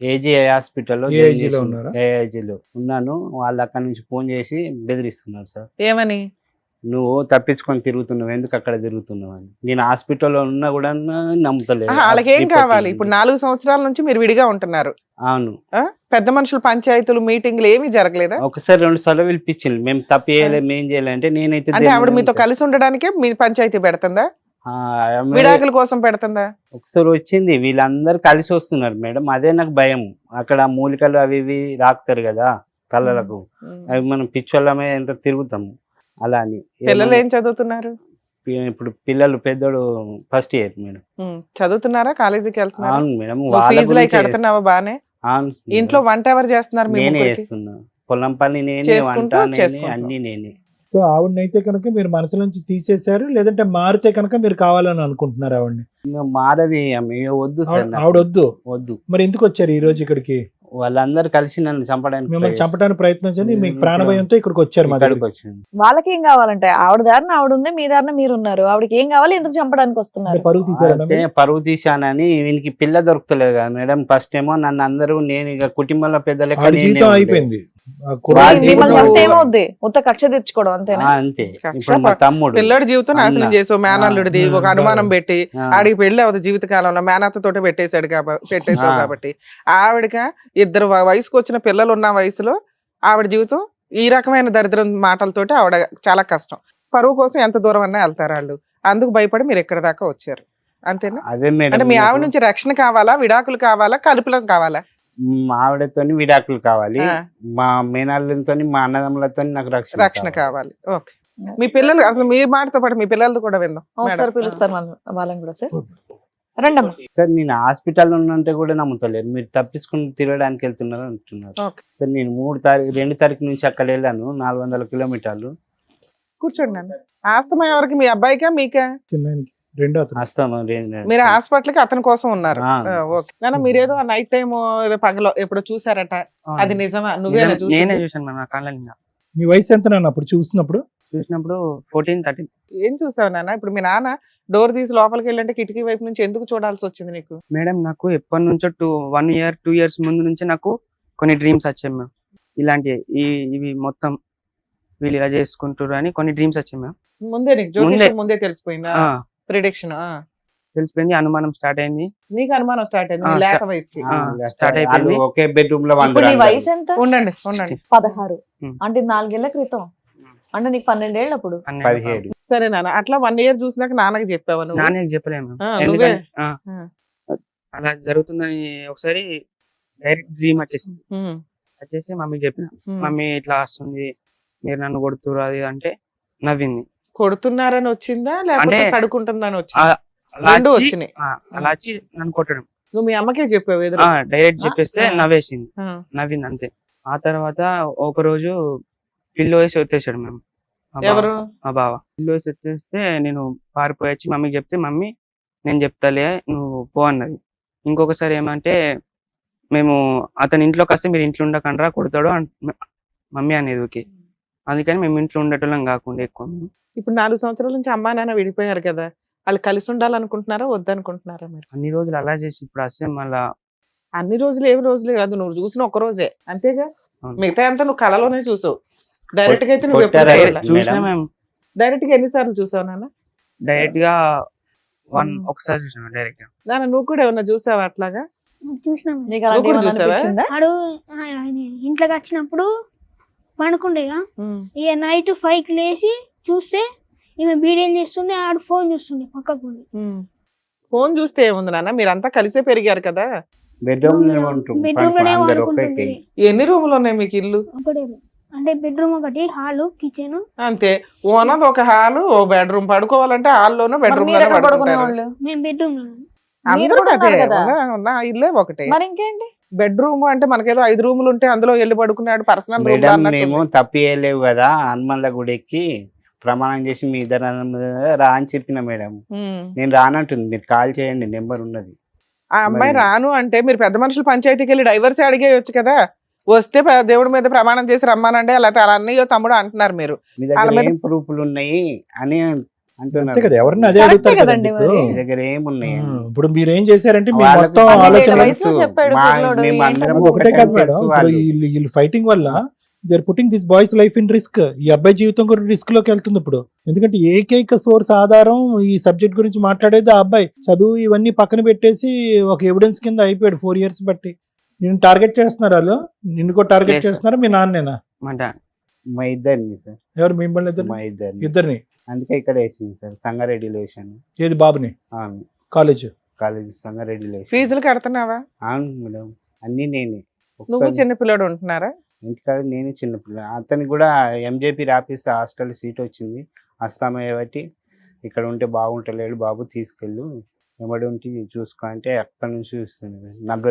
Speaker 2: ఏజీ హాస్పిటల్లో
Speaker 4: ఏ ఏజీలో ఉన్నారా?
Speaker 2: ఏజీలో ఉన్నాను. వాళ్ళు అక్కడ నుంచి ఫోన్ చేసి బెదిరిస్తున్నారు సార్,
Speaker 3: ఏమని?
Speaker 2: నువ్వు తప్పించుకొని తిరుగుతున్నావు, ఎందుకు అక్కడ తిరుగుతున్నావు అని. నేను హాస్పిటల్లో ఉన్నా కూడా నమ్ముతలేదు.
Speaker 3: వాళ్ళకి ఏం
Speaker 2: రిపోర్ట్
Speaker 3: కావాలి?
Speaker 2: ఇవ్వండి.
Speaker 3: ఇప్పుడు 4 సంవత్సరాల నుంచి మీరు విడిగా ఉంటున్నారు.
Speaker 2: అవును,
Speaker 3: పెద్ద మనుషులు పంచాయతీలు మీటింగ్లు ఏమీ జరగలేదా?
Speaker 2: ఒకసారి 2 సార్లు పిలిపించింది. మేము తప్పు చేయలేదు, ఏం చేయాలి అంటే నేనైతే
Speaker 3: అంటే ఆవిడ మీతో కలిసి ఉండడానికే మీ పంచాయతీ పెడుతుందా,
Speaker 2: ఆమె
Speaker 3: విడాకుల కోసం పెడుతుందా?
Speaker 2: ఒకసారి వచ్చింది, వీళ్ళందరూ కలిసి వస్తున్నారు మేడం, అదే నాకు భయం. అక్కడ మూలికలు అవి ఇవి రాకుతారు కదా తలలకు, అవి మనం పిచ్చోళ్ళమే ఎంత తిరుగుతాము అలా అని.
Speaker 3: పిల్లలు ఏం చదువుతున్నారు?
Speaker 2: ఇప్పుడు పిల్లలు పెద్దోడు ఫస్ట్ ఇయర్ మేడం.
Speaker 3: చదువుతున్నారా, కాలేజీకి వెళ్తున్నారా?
Speaker 2: అవును మేడం,
Speaker 3: నువ్వు
Speaker 2: వాళ్ళ
Speaker 3: ఫీజులు అవి
Speaker 2: గురించే
Speaker 3: కడుతున్నావా బానే?
Speaker 2: అవును మేడం.
Speaker 3: ఇంట్లో వంట ఎవరు చేస్తున్నారు? మీ
Speaker 2: నేనే
Speaker 3: ముగ్గురికి?
Speaker 2: చేస్తున్నా, పొలం పని నేనే,
Speaker 3: చేసుకుంటూ
Speaker 2: వంట నేనే,
Speaker 3: చేసుకుంటున్నావు.
Speaker 2: అన్ని నేనే.
Speaker 4: సో ఆవిడనైతే కనుక మీరు మనసు నుంచి తీసేశారు, లేదంటే మారితే కనుక మీరు కావాలని అనుకుంటున్నారు ఆవిడని?
Speaker 2: ఇంకా మారది ఆమె, వద్దు సార్ నాకు.
Speaker 4: ఆవిడ వద్దు.
Speaker 2: వద్దు,
Speaker 4: మరి ఎందుకు వచ్చారు ఈ రోజు ఇక్కడికి?
Speaker 2: వాళ్ళందరూ కలిసి నన్ను చంపడానికి
Speaker 4: మిమ్మల్ని చంపడానికి ప్రయత్నించండి, మీకు ప్రాణభయంతో ఇక్కడికి వచ్చారు మా
Speaker 2: ఇక్కడికి
Speaker 4: దగ్గరికి.
Speaker 2: వచ్చింది.
Speaker 1: వాళ్ళకి ఏం కావాలంటే ఆవిడ దారిన ఆవిడ ఉంది, మీ దారిన మీరు ఉన్నారు, ఆవిడకి ఏం కావాలి, ఎందుకు చంపడానికి
Speaker 4: అంటే
Speaker 1: వస్తున్నారు?
Speaker 4: పరుగు తీశారన్నా
Speaker 2: అయితే
Speaker 4: మీరు?
Speaker 2: పరువు తీశానని వీనికి పిల్ల దొరుకుతలేదు కదా మేడం. ఫస్ట్ ఏమో నన్ను అందరూ, నేను ఇక కుటుంబంలో పెద్ద లెక్క
Speaker 4: ఆవిడ
Speaker 2: నేనే
Speaker 4: జీవితం
Speaker 2: ఉండే.
Speaker 4: అయిపోయింది. ఆ
Speaker 2: వాళ్ళ
Speaker 4: కుర్రాడి
Speaker 1: మిమ్మల్ని
Speaker 2: జీవితం-
Speaker 1: చంపితే ఏమవుద్ది? ఉత్త కక్ష తీర్చుకోవడం అంతేనా?
Speaker 2: అంతే.
Speaker 3: కక్ష
Speaker 2: ఇప్పుడు మా తమ్ముడు
Speaker 3: పిల్లడి జీవితం నాశనం
Speaker 2: అన్న.
Speaker 3: చేసావు, మేనల్లుడిది ఒక అనుమానం పెట్టి
Speaker 2: ఆ,
Speaker 3: ఆడికి పెళ్లి అవుతుంది జీవిత కాలంలో, మేనత్త తోటే పెట్టేశావు కాబట్టి ఆవిడక 2 వయసుకు వచ్చిన పిల్లలు ఉన్న వయసులో ఆవిడ జీవితం ఈ రకమైన దరిద్రం మాటలతోటి ఆవిడ చాలా కష్టం. పరువు కోసం ఎంత దూరం అన్నా వెళ్తారు వాళ్ళు, అందుకు భయపడి మీరు ఎక్కడి దాకా వచ్చారు అంతేనా?
Speaker 2: అదే మేడం.
Speaker 3: అంటే మీ ఆవిడ నుంచి రక్షణ కావాలా, విడాకులు కావాలా, కలుపులం కావాలా?
Speaker 2: మా ఆవిడతోని విడాకులు కావాలి,
Speaker 3: ఆ,
Speaker 2: మా మేనల్లతో మా అన్నదమ్ములతో నాకు
Speaker 3: రక్షణ
Speaker 2: రక్షణ
Speaker 3: కావాలి. ఓకే, మీ పిల్లలు అసలు మీ మాటతో పాటు మీ పిల్లలతో కూడా విందాం
Speaker 1: ఒకసారి
Speaker 3: మేడం.
Speaker 1: పిలుస్తారు వాళ్ళని కూడా సార్. రండమ్మా.
Speaker 2: సార్ నేను హాస్పిటల్ ఉన్నంటే కూడా నమ్ముతలేరు, మీరు తప్పించుకుని తిరగడానికి వెళ్తున్నారు అంటున్నారు.
Speaker 3: ఓకే.
Speaker 2: సార్ నేను 2 తారీఖు నుంచి అక్కడ వెళ్ళాను, 400 కిలోమీటర్లు.
Speaker 3: కూర్చోండి నాన్న. ఆస్తమా ఎవరికి, మీ అబ్బాయికా మీకా?
Speaker 4: చిన్నానికి రెండో అతను.
Speaker 2: వస్తాను
Speaker 3: మీరు హాస్పిటల్ కి అతని కోసం ఉన్నారు.
Speaker 2: ఆ.
Speaker 3: ఓకే నాన్న, మీరేదో నైట్ టైం ఏదో పగలో ఎప్పుడు చూసారట, అది నిజమా? నువ్వేనా
Speaker 5: నేనే
Speaker 3: చూసింది?
Speaker 5: చూసాను మ్యామ్ నా కళ్ళ నిండా.
Speaker 4: నీ వయసు ఎంత నాన్న అప్పుడు చూసినప్పుడు?
Speaker 5: చూసినప్పుడు 14-13.
Speaker 3: ఏం చూసావు నాన్న? ఇప్పుడు మీ నాన్న డోర్ తీసి లోపలికి వెళ్ళంటే కిటికీ వైపు నుంచి ఎందుకు చూడాల్సి వచ్చింది నీకు?
Speaker 5: మేడం నాకు ఎప్పటి నుంచో 1 year 2 years ముందు నుంచి నాకు కొన్ని డ్రీమ్స్ వచ్చాయి మ్యామ్. ఇలాంటి ఇవి మొత్తం వీళ్ళు ఇలా చేసుకుంటారు అని కొన్ని డ్రీమ్స్ వచ్చాయి మ్యామ్.
Speaker 3: ముందే నీకు జ్యోతిష్యం ముందే తెలిసిపోయిందా?
Speaker 5: ఆ,
Speaker 3: ప్రిడిక్షన్
Speaker 5: తెలిసిపోయింది, అనుమానం స్టార్ట్ అయింది.
Speaker 3: నీకు అనుమానం స్టార్ట్ అయింది
Speaker 5: ఆ,
Speaker 3: నీ లేత వయసుకి.
Speaker 5: స్టార్ట్ అయిపోయింది.
Speaker 2: ఒకే బెడ్రూమ్ లో
Speaker 1: ఇప్పుడు నీ వయసు ఎంత?
Speaker 3: ఉండండి ఉండండి.
Speaker 1: 16.
Speaker 5: ఉమ్.
Speaker 1: అంటే 4 ఏళ్ల క్రితం. అంటే నీకు 12 ఏళ్ళు అప్పుడు.
Speaker 2: 17.
Speaker 3: సరే నాన్న, అట్లా 1 year చూసినాక నాన్నకి చెప్పావా నువ్వు?
Speaker 5: నాన్నకి చెప్పలేము
Speaker 3: ఆ,
Speaker 5: మ్యామ్.
Speaker 3: నువ్వే?
Speaker 5: ఎందుకంటే అలా జరుగుతుందని ఒకసారి డైరెక్ట్ డ్రీమ్ వచ్చేసింది.
Speaker 3: ఉమ్,
Speaker 5: వచ్చేసి మమ్మీకి చెప్పిన,
Speaker 3: ఉమ్.
Speaker 5: మమ్మీ ఇట్లా వస్తుంది, మీరు నన్ను కొడుతురు అది అంటే నవ్వింది.
Speaker 3: కొడుతున్నారని వచ్చిందా లేకపోతే
Speaker 5: అంటే-
Speaker 3: కడుకుంటుందని
Speaker 5: ఆ,
Speaker 3: వచ్చిందా?
Speaker 5: అలా
Speaker 3: రెండు
Speaker 5: వచ్చి-
Speaker 3: వచ్చినాయి.
Speaker 5: ఆ, అలా వచ్చి నన్ను కొట్టడం.
Speaker 3: నువ్వు మీ అమ్మకే చెప్పావు ఎదురు?
Speaker 5: డైరెక్ట్ చెప్పేస్తే
Speaker 3: ఆ.
Speaker 5: నవ్వేసింది,
Speaker 3: ఆ,
Speaker 5: నవ్వింది అంతే. ఆ తర్వాత ఒక రోజు పిల్లో వేసి వచ్చేసాడు మేము.
Speaker 3: ఎవరు?
Speaker 5: మా బావ పిల్లో వేసి వచ్చేస్తే నేను పారిపోయి వచ్చి మమ్మీకి చెప్తే, మమ్మీ నేను చెప్తాలే నువ్వు పో అన్నది. ఇంకొకసారి ఏమంటే, మేము అతని ఇంట్లోకి వస్తే మీరు ఇంట్లో ఉండకండ్రా కొడతాడు మమ్మీ అనేది. ఓకే, అందుకని మేము ఇంట్లో ఉండేటోళ్ళం కాకుండా ఎక్కువ మేము.
Speaker 3: ఇప్పుడు 4 సంవత్సరాల నుంచి అమ్మా నాన్న విడిపోయారు కదా, వాళ్ళు కలిసి ఉండాలనుకుంటున్నారా వద్దనుకుంటున్నారా మీరు?
Speaker 5: అన్ని రోజులు అలా చేసి ఇప్పుడు వస్తే మళ్ళా
Speaker 3: అన్ని రోజులు ఏమి రోజులే కాదు, నువ్వు చూసిన ఒక రోజే అంతేగా.
Speaker 5: అవును.
Speaker 3: మిగతా అంతా నువ్వు కళలోనే చూసావు. డైరెక్ట్ గా అయితే నువ్వు ఎప్పుడు
Speaker 2: కొట్టారా?
Speaker 3: చూడలే.
Speaker 5: చూసినా
Speaker 2: మేడం.
Speaker 5: మేము
Speaker 3: డైరెక్ట్ గా ఎన్నిసార్లు చూసావు నాన్న?
Speaker 5: డైరెక్ట్ గా ఒకసారి చూసాము డైరెక్ట్ గా.
Speaker 3: నాన్న నువ్వు కూడా ఏమన్నా చూసావా అట్లాగా?
Speaker 6: చూసినాం.
Speaker 1: నీకు అలాంటి
Speaker 3: నువ్వు కూడా
Speaker 1: ఏమన్నా
Speaker 3: చూసావా?
Speaker 1: అనిపించిందా?
Speaker 6: ఆడు ఆయన ఇంట్లోకి వచ్చినప్పుడు పనుకుండేగా, ఇక నైట్ 5కి లేచి చూస్తే ఈమె బీడీలు చేస్తుండే, ఆడు ఫోన్ చూస్తుండే పక్కకు ఉండి.
Speaker 3: ఫోన్ చూస్తే ఏముంది నాన్న, మీరంతా కలిసే పెరిగారు కదా.
Speaker 2: బెడ్రూమ్
Speaker 6: బెడ్రూమ్ లోనే వాడుకుంటుంది.
Speaker 3: ఎన్ని రూములు ఉన్నాయి మీకు ఇల్లు?
Speaker 6: ఒకటే room. అంటే బెడ్రూమ్ ఒకటి, హాలు, కిచెన్.
Speaker 3: అంతే. ఓనది ఒక హాలు, ఓ బెడ్రూమ్. పడుకోవాలంటే హాల్లోనూ
Speaker 1: మరి
Speaker 3: బెడ్రూమ్
Speaker 1: మీరు
Speaker 3: లోనే
Speaker 1: ఎక్కడ
Speaker 3: పడుకుంటారు.
Speaker 1: పడుకునేవాళ్ళు?
Speaker 6: మేము బెడ్రూమ్ లో.
Speaker 1: మీరు
Speaker 3: అందరూ
Speaker 1: కూడా
Speaker 3: అదే
Speaker 1: ఉన్నారు కదా.
Speaker 3: ఉన్న ఇల్లే ఒకటే.
Speaker 1: మరి ఇంకేంటి?
Speaker 3: బెడ్రూమ్ అంటే మనకేదో 5 రూములు ఉంటే అందులో వెళ్ళి పడుకున్నాడు పర్సనల్ రూమ్
Speaker 2: మేడం
Speaker 3: అన్నట్టు.
Speaker 2: మేము తప్పియలేవు కదా, హనుమన్ల గుడికి ప్రమాణం చేసి మీ ఇద్దరు రా అని చెప్పిన మేడం. నేను రానంటుంది, మీరు కాల్ చేయండి, నెంబర్ ఉన్నది.
Speaker 3: ఆ అమ్మాయి
Speaker 2: మరి-
Speaker 3: రాను అంటే మీరు పెద్ద మనుషులు పంచాయతీకి వెళ్ళి డైవర్స్ అడిగేయొచ్చు కదా. వస్తే దేవుడి మీద ప్రమాణం చేసి రమ్మానండి, లేకపోతే అలా అన్నయ్యో తమ్ముడు అంటున్నారు మీరు.
Speaker 2: మీ
Speaker 3: వాళ్ళ
Speaker 2: దగ్గర
Speaker 3: మీద-
Speaker 2: ఏం ప్రూఫ్లు ఉన్నాయి అని
Speaker 4: అంతే
Speaker 2: అంటున్నారు.
Speaker 4: కదా, ఎవరిని అదే
Speaker 1: కరెక్టే
Speaker 4: అడుగుతారు
Speaker 1: కదండి
Speaker 4: కదండి ఇప్పుడు.
Speaker 1: మరి.
Speaker 2: మీ దగ్గర ఏమున్నాయి అని.
Speaker 4: ఇప్పుడు మీరు ఏం చేశారంటే మీ
Speaker 2: వాళ్ళకి
Speaker 4: మొత్తం
Speaker 1: 12 ఏళ్ల
Speaker 4: ఆలోచన
Speaker 1: వయసులో చెప్పాడు
Speaker 2: మా-
Speaker 1: పిల్లోడు,
Speaker 2: మేము
Speaker 1: ఏంటో
Speaker 2: అందరం
Speaker 1: మరి.
Speaker 4: ఒకటే కాదు మేడం,
Speaker 2: తెలుసు
Speaker 4: ఇప్పుడు
Speaker 2: వాళ్ళు.
Speaker 4: వీళ్ళు ఫైటింగ్ వల్ల they are putting this boys life in risk. ఈ అబ్బాయి జీవితం కూడా రిస్క్ లోకి వెళ్తుంది ఇప్పుడు. ఎందుకంటే ఏకైక సోర్స్ ఆధారం ఈ సబ్జెక్ట్ గురించి మాట్లాడేది ఆ అబ్బాయి. చదువు ఇవన్నీ పక్కన పెట్టేసి ఒక ఎవిడెన్స్ కింద అయిపోయాడు 4 years బట్టి. నిన్ను టార్గెట్ చేస్తున్నారు వాళ్ళు, నిన్ను కూడా టార్గెట్
Speaker 5: Yes, sir.
Speaker 4: చేస్తున్నారా మీ నాన్నేనా?
Speaker 5: మా డాడ్
Speaker 2: మా ఇద్దరిని సార్,
Speaker 4: ఎవరు మిమ్మల్ని ఇద్దరు?
Speaker 2: మా ఇద్దరిని.
Speaker 4: ఇద్దరిని.
Speaker 2: అందుకే ఇక్కడ వేసింది సార్, సంగారెడ్డిలో వేసాను.
Speaker 4: ఏది బాబుని? కాలేజ్.
Speaker 2: కాలేజ్ సంగారెడ్డిలో వేసాను.
Speaker 3: ఫీజులు కడుతున్నావా?
Speaker 2: అవును మేడం, అన్ని నేనే.
Speaker 3: నువ్వు చిన్న పిల్లడు ఉంటున్నారా?
Speaker 2: ఇంటికాడ నేను చిన్నపిల్ల. అతనికి కూడా ఎంజేపీ రాపిస్తే హాస్టల్ సీట్ వచ్చింది, వస్తామయ్య బట్టి ఇక్కడ ఉంటే బాగుంటలేడు బాబు, తీసుకెళ్ళు ఎవడు ఉంటే చూసుకో అంటే అక్కడ నుంచి చూస్తుంది.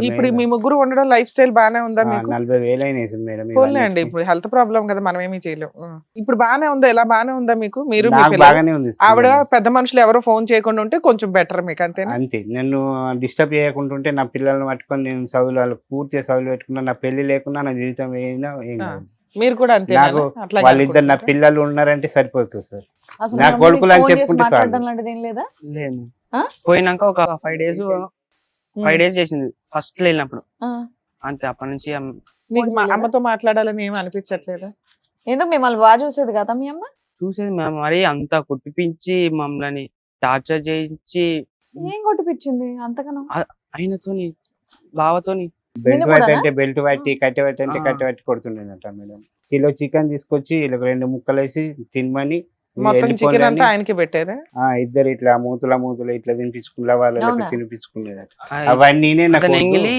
Speaker 3: ఇప్పుడు మీ ముగ్గురు ఉండడం లైఫ్ స్టైల్ బానే ఉందా మీకు?
Speaker 2: 40,000 అయినాయి సార్ మేడం.
Speaker 3: పోన్లే అండి, ఇప్పుడు హెల్త్ ప్రాబ్లం కదా, మనం ఏమీ చేయలేం. ఇప్పుడు బానే ఉందా? ఎలా బానే ఉందా మీకు? మీరు మీ
Speaker 2: నాకు
Speaker 3: పిల్లలు?
Speaker 2: బాగానే ఉంది సార్.
Speaker 3: ఆవిడ పెద్ద మనుషులు ఎవరో ఫోన్ చేయకుండా ఉంటే కొంచెం బెటర్ మీకు, అంతేనా?
Speaker 2: అంతే, నన్ను డిస్టర్బ్ చేయకుండా ఉంటే నా పిల్లల్ని పట్టుకొని నేను చదువులు వాళ్ళు పూర్తిగా చదువులు పెట్టుకున్నా, నా పెళ్లి లేకుండా నా జీవితం ఏం కాదు.
Speaker 3: మీరు కూడా అంతే?
Speaker 2: నాకు వాళ్ళిద్దరు నా పిల్లలు ఉన్నారంటే సరిపోతుంది సార్.
Speaker 1: అసలు
Speaker 2: నా
Speaker 1: మీ
Speaker 2: కొడుకులు అని
Speaker 1: ఫోన్ చేసి
Speaker 2: చెప్పుకుంటే చాలు.
Speaker 1: మాట్లాడడం లాంటిది ఏం లేదా?
Speaker 5: లేదు.
Speaker 1: ఆ?
Speaker 5: పోయినాక ఒక 5 days చేసింది ఫస్ట్ వెళ్ళినప్పుడు,
Speaker 1: ఆ.
Speaker 5: అంతే. అప్పటి నుంచి
Speaker 3: మీకు
Speaker 1: ఫోన్ చేయలేదా?
Speaker 3: అమ్మతో మాట్లాడాలని ఏమి అనిపించట్లేదా?
Speaker 1: ఎందుకు మిమ్మల్ని బాగా చూసేది కదా మీ అమ్మ?
Speaker 5: చూసేది మేము మరి అంతా కుట్టిపించి మమ్మల్ని టార్చర్ చేయించి
Speaker 1: ఏం కొట్టిపించింది అంతగానో?
Speaker 5: ఆయనతోని బావతోని
Speaker 2: బెల్ట్
Speaker 1: నిన్ను
Speaker 2: పట్టి
Speaker 1: కూడానా?
Speaker 2: అంటే బెల్ట్ పట్టి, కట్టె పట్టి అంటే
Speaker 5: ఆ.
Speaker 2: కట్టె పట్టి కొడుతుండేనట మేడం. కిలో చికెన్ తీసుకొచ్చి వీళ్ళకి 2 ముక్కలు వేసి తినమని
Speaker 3: మొత్తం చికెన్
Speaker 2: వెళ్ళిపోండి
Speaker 3: అంతా
Speaker 2: అని,
Speaker 3: ఆయనకి పెట్టేదా?
Speaker 2: ఇద్దరు ఇట్లా మూతుల ఇట్లా తినిపించుకున్న వాళ్ళు
Speaker 1: అవునా?
Speaker 2: తినిపించుకునేదట. అవన్నీ నాకు
Speaker 5: అతను
Speaker 2: వద్దు.
Speaker 5: ఎంగిలి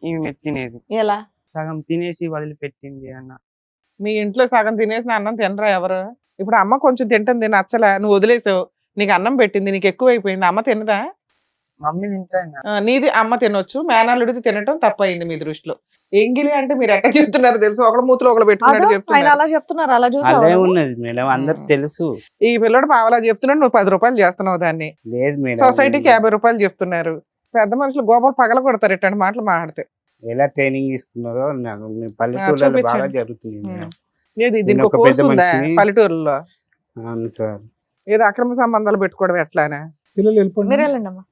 Speaker 5: ఈమె తినేది,
Speaker 1: ఎలా?
Speaker 5: సగం తినేసి వదిలిపెట్టింది అన్న.
Speaker 3: మీ ఇంట్లో సగం తినేసిన అన్నం తినరా ఎవరు? ఇప్పుడు అమ్మ కొంచెం తింటుంది నచ్చలే, నువ్వు వదిలేసావు, నీకు అన్నం పెట్టింది, నీకు ఎక్కువ అయిపోయింది, అమ్మ తినదా?
Speaker 5: మమ్మీ తింటా.
Speaker 3: నీది అమ్మ తినొచ్చు, మేనల్లుడిది తినటం తప్పయింది మీ దృష్టిలో. ఎంగిలి అంటే మీరు ఎట్లా చెప్తున్నారు తెలుసు, ఒకళ్ళ మూతులు ఒకళ్ళు పెట్టుకున్నట్టు
Speaker 1: ఆయన
Speaker 3: చెప్తున్నారు.
Speaker 1: అలా చెప్తున్నారు, అలా
Speaker 2: అదే
Speaker 1: చూసావు
Speaker 2: ఉన్నది మేడం, అందరికి తెలుసు.
Speaker 3: ఈ పిల్లడు పావలా చెప్తున్నాడు, నువ్వు 10 రూపాయలు చేస్తున్నావు దాన్ని.
Speaker 2: లేదు మేడం,
Speaker 3: సొసైటీకి 50 రూపాయలు చెప్తున్నారు. పెద్ద మనుషులు గోపాలు పగల కొడతారు ఇట్లాంటి మాటలు మాట్లాడితే.
Speaker 2: ఎలా ట్రైనింగ్ ఇస్తున్నారో నాకు మీ పల్లెటూళ్ళలో బాగా
Speaker 3: చూపించండి.
Speaker 2: జరుగుతుంది మేడం.
Speaker 3: ఏది
Speaker 2: నేను
Speaker 3: దీనికి
Speaker 2: ఒక
Speaker 3: కోర్సు
Speaker 2: పెద్ద
Speaker 3: ఉందా
Speaker 2: మనిషిని.
Speaker 3: పల్లెటూరులో?
Speaker 2: అవును సార్.
Speaker 3: ఏదో అక్రమ సంబంధాలు పెట్టుకోవడం ఎట్లానే?
Speaker 4: పిల్లలు వెళ్ళిపోండి.
Speaker 1: మీరు వెళ్ళండి అమ్మా.